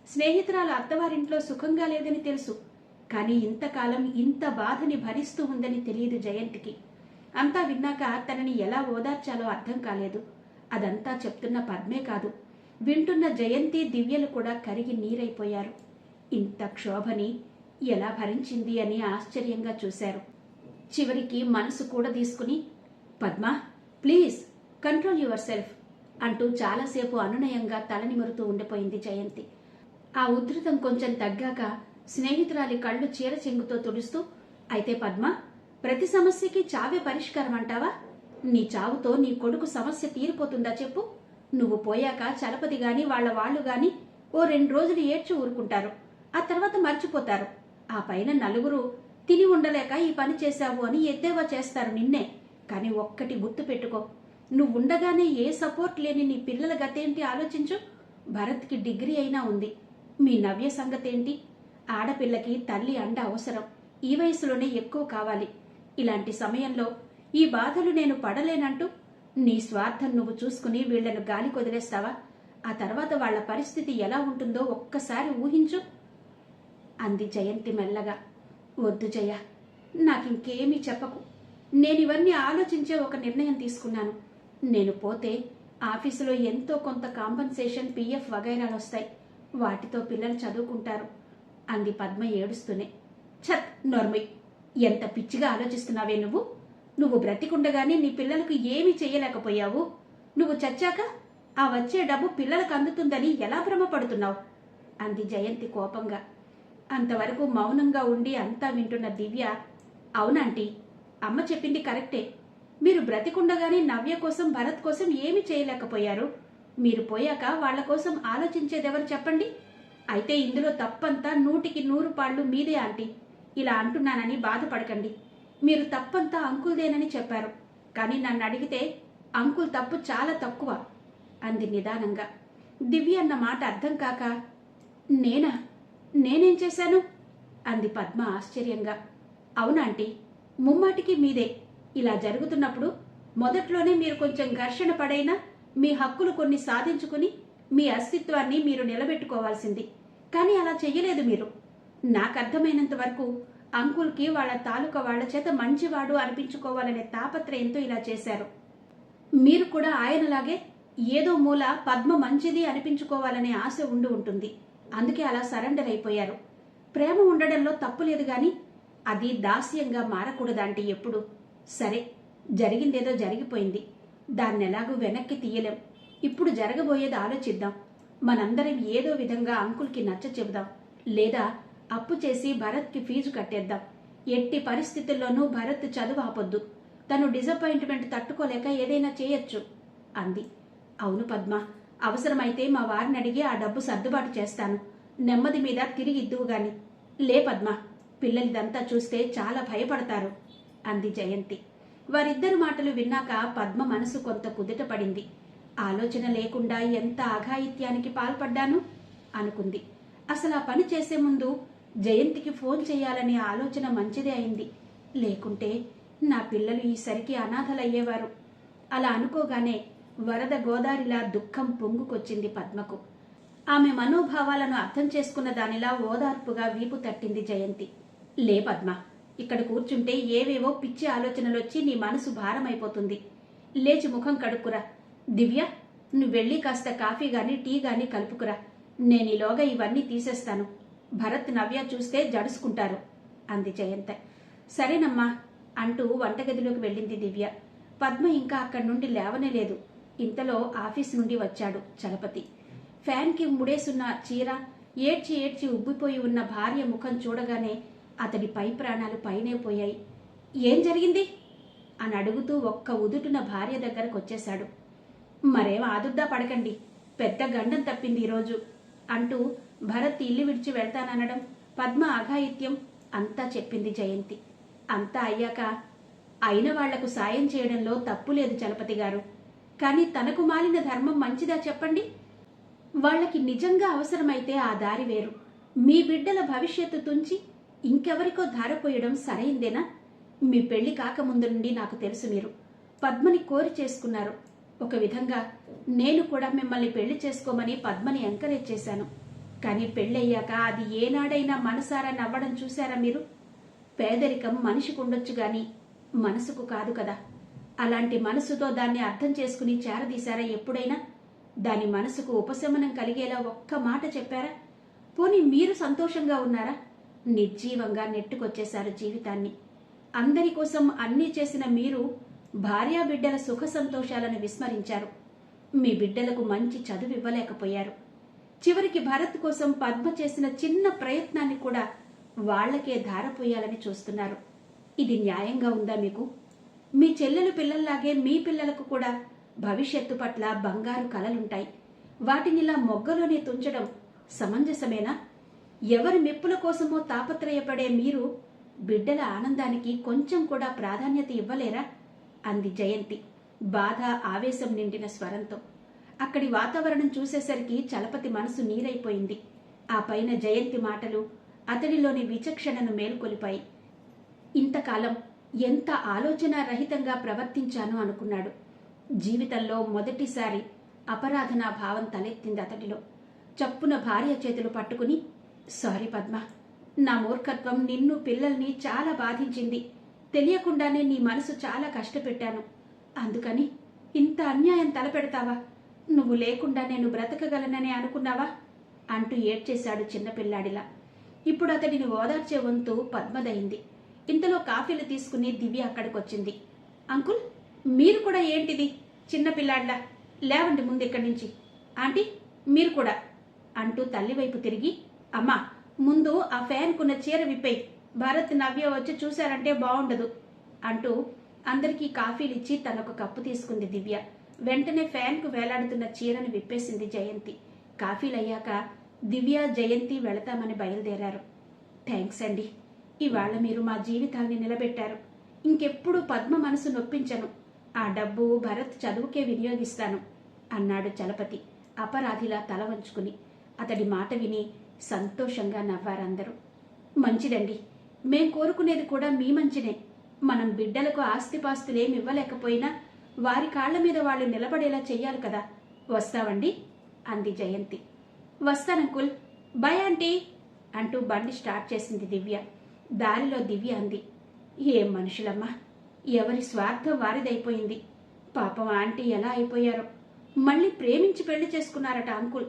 స్నేహితురాలు అత్తవారింట్లో సుఖంగా లేదని తెలుసు, కానీ ఇంతకాలం ఇంత బాధని భరిస్తూ ఉందని తెలియదు జయంతికి. అంతా విన్నాక తనని ఎలా ఓదార్చాలో అర్థం కాలేదు. అదంతా చెప్తున్న పద్మే కాదు, వింటున్న జయంతి దివ్యలు కూడా కరిగి నీరైపోయారు. ఇంత క్షోభని ఎలా భరించింది అని ఆశ్చర్యంగా చూశారు. చివరికి మనసు కూడా తీసుకుని, Padma please control your self అంటూ చాలాసేపు అనునయంగా తలనిమురుతూ ఉండిపోయింది జయంతి. ఆ ఉధృతం కొంచెం తగ్గాక స్నేహితురాలి కళ్ళు చీర చెంగుతో తుడుస్తూ, అయితే పద్మ, ప్రతి సమస్యకి చావే పరిష్కారం అంటావా? నీ చావుతో నీ కొడుకు సమస్య తీరిపోతుందా చెప్పు? నువ్వు పోయాక చలపతి గాని వాళ్ళు గాని ఓ 2 రోజులు ఏడ్చి ఊరుకుంటారు. ఆ తర్వాత మర్చిపోతారు. ఆ పైన నలుగురు తిని ఉండలేక ఈ పని చేశావు అని ఎద్దేవా చేస్తారు నిన్నే. కానీ ఒక్కటి గుర్తు పెట్టుకో, నువ్వుండగానే ఏ సపోర్ట్ లేని నీ పిల్లల గతేంటి ఆలోచించు. భరత్కి డిగ్రీ అయినా ఉంది. మీ నవ్య సంగతేంటి? ఆడపిల్లకి తల్లి అండ అవసరం. ఈ వయసులోనే ఎక్కువ కావాలి. ఇలాంటి సమయంలో ఈ బాధలు నేను పడలేనంటూ నీ స్వార్థం నువ్వు చూసుకుని వీళ్లను గాలి కొదిలేస్తావా? ఆ తర్వాత వాళ్ళ పరిస్థితి ఎలా ఉంటుందో ఒక్కసారి ఊహించు అంది జయంతి మెల్లగా. వద్దు జయ, నాకింకేమీ చెప్పకు. నేనివన్నీ ఆలోచించే ఒక నిర్ణయం తీసుకున్నాను. నేను పోతే ఆఫీసులో ఎంతో కొంత కాంపన్సేషన్, పిఎఫ్ వగైరాలు వస్తాయి. వాటితో పిల్లలు చదువుకుంటారు అంది పద్మ ఏడుస్తూనే. ఛత్ నోర్మయ్, ఎంత పిచ్చిగా ఆలోచిస్తున్నావే నువ్వు. నువ్వు బ్రతికుండగానే నీ పిల్లలకు ఏమీ చెయ్యలేకపోయావు. నువ్వు చచ్చాక ఆ వచ్చే డబ్బు పిల్లలకు అందుతుందని ఎలా భ్రమపడుతున్నావు అంది జయంతి కోపంగా. అంతవరకు మౌనంగా ఉండి అంతా వింటున్న దివ్య, అవునాంటీ, అమ్మ చెప్పింది కరెక్టే. మీరు బ్రతికుండగానే నవ్య కోసం, భరత్ కోసం ఏమీ చేయలేకపోయారు. మీరు పోయాక వాళ్ల కోసం ఆలోచించేదెవరు చెప్పండి. అయితే ఇందులో తప్పంతా 100% మీదే ఆంటీ. ఇలా అంటున్నానని బాధపడకండి. మీరు తప్పంతా అంకుల్దేనని చెప్పారు. కానీ నన్ను అడిగితే అంకుల్ తప్పు చాలా తక్కువ అంది నిదానంగా. దివ్య అన్న మాట అర్థం కాక, నేనేం చేశాను అంది పద్మ ఆశ్చర్యంగా. అవునాంటీ, ముమ్మాటికి మీదే. ఇలా జరుగుతున్నప్పుడు మొదట్లోనే మీరు కొంచెం ఘర్షణ పడైనా మీ హక్కులు కొన్ని సాధించుకుని మీ అస్తిత్వాన్ని మీరు నిలబెట్టుకోవాల్సింది. కానీ అలా చెయ్యలేదు మీరు. నాకు అర్థమైనంత వరకు అంకుల్కి వాళ్ళ తాలూకా వాళ్ల చేత మంచివాడు అనిపించుకోవాలనే తాపత్రయంతో ఇలా చేశారు. మీరు కూడా ఆయనలాగే ఏదో మూల పద్మ మంచిది అనిపించుకోవాలనే ఆశ ఉండి ఉంటుంది. అందుకే అలా సరెండర్ అయిపోయారు. ప్రేమ ఉండడంలో తప్పు లేదు గాని అది దాస్యంగా మారకూడదంటే ఎప్పుడు. సరే, జరిగిందేదో జరిగిపోయింది. దాన్నెలాగూ వెనక్కి తీయలేం. ఇప్పుడు జరగబోయేది ఆలోచిద్దాం. మనందరం ఏదో విధంగా అంకుల్కి నచ్చ చెబుదాం. లేదా అప్పు చేసి భరత్కి ఫీజు కట్టేద్దాం. ఎట్టి పరిస్థితుల్లోనూ భరత్ చదువు ఆపొద్దు. తను డిసప్పాయింట్మెంట్ తట్టుకోలేక ఏదైనా చేయొచ్చు అంది. అవును పద్మ, అవసరమైతే మా వారిని అడిగి ఆ డబ్బు సర్దుబాటు చేస్తాను. నెమ్మది మీద తిరిగి ఇద్దువు గాని. లే పద్మ, పిల్లలిదంతా చూస్తే చాలా భయపడతారు అంది జయంతి. వారిద్దరు మాటలు విన్నాక పద్మ మనసు కొంత కుదుట పడింది. ఆలోచన లేకుండా ఎంత అఘాయిత్యానికి పాల్పడ్డాను అనుకుంది. అసలు ఆ పని చేసే ముందు జయంతికి ఫోన్ చేయాలనే ఆలోచన మంచిదే అయింది. లేకుంటే నా పిల్లలు ఈసరికి అనాథలయ్యేవారు. అలా అనుకోగానే వరద గోదారిలా దుఃఖం పొంగుకొచ్చింది పద్మకు. ఆమె మనోభావాలను అర్థం చేసుకున్న దానిలా ఓదార్పుగా వీపు తట్టింది జయంతి. లే పద్మ, ఇక్కడ కూర్చుంటే ఏవేవో పిచ్చి ఆలోచనలొచ్చి నీ మనసు భారమైపోతుంది. లేచి ముఖం కడుక్కురా. దివ్య, నువ్వెళ్ళి కాస్త కాఫీ గాని టీ గాని కలుపుకురా. నేనీలోగా ఇవన్నీ తీసేస్తాను. భరత్, నవ్య చూస్తే జడుసుకుంటారు అంది జయంత. సరేనమ్మా అంటూ వంటగదిలోకి వెళ్ళింది దివ్య. పద్మ ఇంకా అక్కడి నుండి లేవనే లేదు. ఇంతలో ఆఫీస్ నుండి వచ్చాడు చలపతి. ఫ్యాన్కి ముడేసున్న చీర, ఏడ్చి ఏడ్చి ఉబ్బిపోయి ఉన్న భార్య ముఖం చూడగానే అతడి పై ప్రాణాలు పైనే పోయాయి. ఏం జరిగింది అని అడుగుతూ ఒక్క ఉదుటున భార్య దగ్గరకు వచ్చేశాడు. మరేం ఆదుర్దా పడకండి, పెద్ద గండం తప్పింది ఈరోజు అంటూ భరత్ ఇల్లు విడిచి వెళ్తాననడం, పద్మ అఘాయిత్యం అంతా చెప్పింది జయంతి. అంతా అయ్యాక, అయిన వాళ్లకు సాయం చేయడంలో తప్పు లేదు చలపతి గారు. కానీ తనకు మాలిన ధర్మం మంచిదా చెప్పండి? వాళ్లకి నిజంగా అవసరమైతే ఆ దారి వేరు. మీ బిడ్డల భవిష్యత్తు తుంచి ఇంకెవరికో ధారపోయడం సరైందేనా? మీ పెళ్లి కాకముందు నుండి నాకు తెలుసు మీరు పద్మని కోరి చేసుకున్నారు. ఒక విధంగా నేను కూడా మిమ్మల్ని పెళ్లి చేసుకోమని పద్మని ఎంకరేజ్ చేశాను. కానీ పెళ్ళయ్యాక అది ఏనాడైనా మనసారా నవ్వడం చూశారా మీరు? పేదరికం మనిషికి ఉండొచ్చు గాని మనసుకు కాదు కదా. అలాంటి మనసుతో దాన్ని అర్థం చేసుకుని చేరదీశారా ఎప్పుడైనా? దాని మనసుకు ఉపశమనం కలిగేలా ఒక్క మాట చెప్పారా? పోనీ మీరు సంతోషంగా ఉన్నారా? నిర్జీవంగా నెట్టుకొచ్చేశారు జీవితాన్ని. అందరి కోసం అన్నీ చేసిన మీరు భార్యా బిడ్డల సుఖ సంతోషాలను విస్మరించారు. మీ బిడ్డలకు మంచి చదువు ఇవ్వలేకపోయారు. చివరికి భరత్ కోసం పద్మ చేసిన చిన్న ప్రయత్నాన్ని కూడా వాళ్లకే ధారపోయాలని చూస్తున్నారు. ఇది న్యాయంగా ఉందా మీకు? మీ చెల్లెలు పిల్లల్లాగే మీ పిల్లలకు కూడా భవిష్యత్తు పట్ల బంగారు కలలుంటాయి. వాటినిలా మొగ్గలోనే తుంచడం సమంజసమేనా? ఎవరి మెప్పుల కోసమో తాపత్రయపడే మీరు బిడ్డల ఆనందానికి కొంచెం కూడా ప్రాధాన్యత ఇవ్వలేరా? అంది జయంతి బాధ, ఆవేశం నిండిన స్వరంతో. అక్కడి వాతావరణం చూసేసరికి చలపతి మనసు నీరైపోయింది. ఆ పైన జయంతి మాటలు అతడిలోని విచక్షణను మేల్కొలిపాయి. ఇంతకాలం ఎంత ఆలోచనారహితంగా ప్రవర్తించాను అనుకున్నాడు. జీవితంలో మొదటిసారి అపరాధనా భావం తలెత్తింది అతడిలో. చప్పున భార్య చేతులు పట్టుకుని, సారీ పద్మ, నా మూర్ఖత్వం నిన్ను పిల్లల్ని చాలా బాధించింది. తెలియకుండానే నీ మనసు చాలా కష్టపెట్టాను. అందుకని ఇంత అన్యాయం తలపెడతావా? నువ్వు లేకుండా నేను బ్రతకగలనని అనుకున్నావా అంటూ ఏడ్చేశాడు చిన్నపిల్లాడిలా. ఇప్పుడు అతడిని ఓదార్చే వంతు పద్మదయింది. ఇంతలో కాఫీలు తీసుకుని దివ్య అక్కడికొచ్చింది. అంకుల్, మీరు కూడా ఏంటిది చిన్నపిల్లాడ్లా? లేవండి ముందు ఇక్కడి నుంచి. ఆంటీ, మీరు కూడా అంటూ తల్లివైపు తిరిగి, అమ్మా ముందు ఆ ఫ్యాన్కున్న చీర విప్పేయి, భరత్ నవ్య వచ్చి చూశారంటే బాగుండదు అంటూ అందరికీ కాఫీలిచ్చి తనొక కప్పు తీసుకుంది దివ్య. వెంటనే ఫ్యాన్కు వేలాడుతున్న చీరను విప్పేసింది జయంతి. కాఫీలయ్యాక దివ్య, జయంతి వెళతామని బయలుదేరారు. థ్యాంక్స్ అండి, ఇవాళ మీరు మా జీవితాల్ని నిలబెట్టారు. ఇంకెప్పుడు పద్మ మనసు నొప్పించను. ఆ డబ్బు భరత్ చదువుకే వినియోగిస్తాను అన్నాడు చలపతి అపరాధిలా తల వంచుకుని. అతడి మాట విని సంతోషంగా నవ్వారందరూ. మంచిదండి, మేం కోరుకునేది కూడా మీ మంచినే. మనం బిడ్డలకు ఆస్తిపాస్తులేమి ఇవ్వలేకపోయినా వారి కాళ్ల మీద వాళ్ళు నిలబడేలా చెయ్యాలి కదా. వస్తావండి అంది జయంతి. వస్తానంకుల్, బై ఆంటీ అంటూ బండి స్టార్ట్ చేసింది దివ్య. దారిలో దివ్య అంది, ఏం మనుషులమ్మా, ఎవరి స్వార్థం వారిదైపోయింది. పాపం ఆంటీ ఎలా అయిపోయారో. మళ్ళీ ప్రేమించి పెళ్లి చేసుకున్నారట అంకుల్.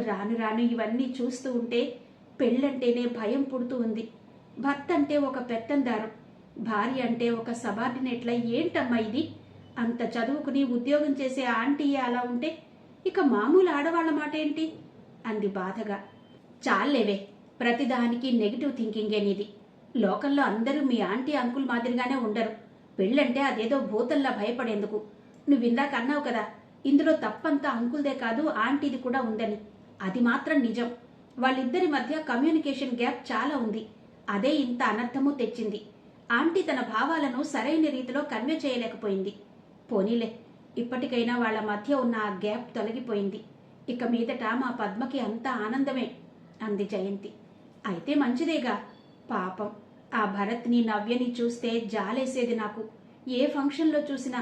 రాను రాను ఇవన్నీ చూస్తూ ఉంటే పెళ్ళంటేనే భయం పుడుతూ ఉంది. భర్త అంటే ఒక పెత్తందారు, భార్య అంటే ఒక సబార్డినేట్ల ఏంటమ్మా ఇది? అంత చదువుకుని ఉద్యోగం చేసే ఆంటీ అలా ఉంటే ఇక మామూలు ఆడవాళ్ల మాట ఏంటి అంది బాధగా. చాలేవే, ప్రతిదానికి నెగిటివ్ థింకింగే నీది. లోకంలో అందరూ మీ ఆంటీ అంకుల్ మాదిరిగానే ఉండరు. పెళ్ళంటే అదేదో భూతల్లా భయపడేందుకు. నువ్విందాక అన్నావు కదా, ఇందులో తప్పంతా అంకుల్దే కాదు ఆంటీది కూడా ఉందని. అది మాత్రం నిజం. వాళ్ళిద్దరి మధ్య కమ్యూనికేషన్ గ్యాప్ చాలా ఉంది. అదే ఇంత అనర్థము తెచ్చింది. ఆంటీ తన భావాలను సరైన రీతిలో కన్వే చేయలేకపోయింది. పోనీలే, ఇప్పటికైనా వాళ్ళ మధ్య ఉన్న ఆ గ్యాప్ తొలగిపోయింది. ఇక మీదట మా పద్మకి అంతా ఆనందమే అంది జయంతి. అయితే మంచిదేగా. పాపం ఆ భరత్ని, నవ్యని చూస్తే జాలేసేది నాకు. ఏ ఫంక్షన్లో చూసినా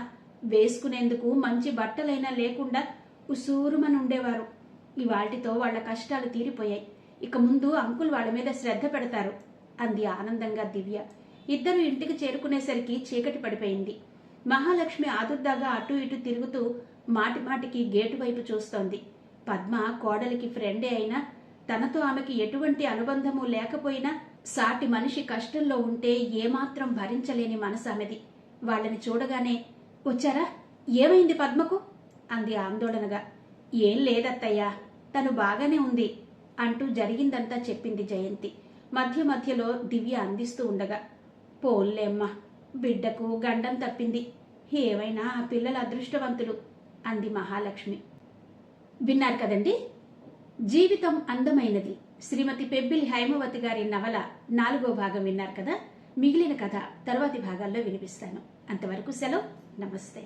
వేసుకునేందుకు మంచి బట్టలైనా లేకుండా ఉసూరుమని ఉండేవారు. ఇవాళ్టితో వాళ్ల కష్టాలు తీరిపోయాయి. ఇక ముందు అంకుల్ వాళ్ళ మీద శ్రద్ధ పెడతారు అంది ఆనందంగా దివ్య. ఇద్దరు ఇంటికి చేరుకునేసరికి చీకటి పడిపోయింది. మహాలక్ష్మి ఆదుర్దాగా అటూ ఇటూ తిరుగుతూ మాటిమాటికి గేటు వైపు చూస్తోంది. పద్మ కోడలికి ఫ్రెండే అయినా తనతో ఆమెకి ఎటువంటి అనుబంధము లేకపోయినా సాటి మనిషి కష్టంలో ఉంటే ఏమాత్రం భరించలేని మనసు ఆమెది. వాళ్ళని చూడగానే, వచ్చారా, ఏమైంది పద్మకు అంది ఆందోళనగా. ఏం లేదత్తయ్యా, తను బాగానే ఉంది అంటూ జరిగిందంతా చెప్పింది జయంతి. మధ్య మధ్యలో దివ్య అందిస్తూ ఉండగా, పోన్లేమ్మా, బిడ్డకు గండం తప్పింది. ఏమైనా ఆ పిల్లల అదృష్టవంతులు అంది మహాలక్ష్మి. విన్నారు కదండి, జీవితం అందమైనది శ్రీమతి పెబ్బిలి హైమవతి గారి నవల 4వ భాగం విన్నారు కదా. మిగిలిన కథ తర్వాతి భాగాల్లో వినిపిస్తాను. అంతవరకు సెలవు. నమస్తే.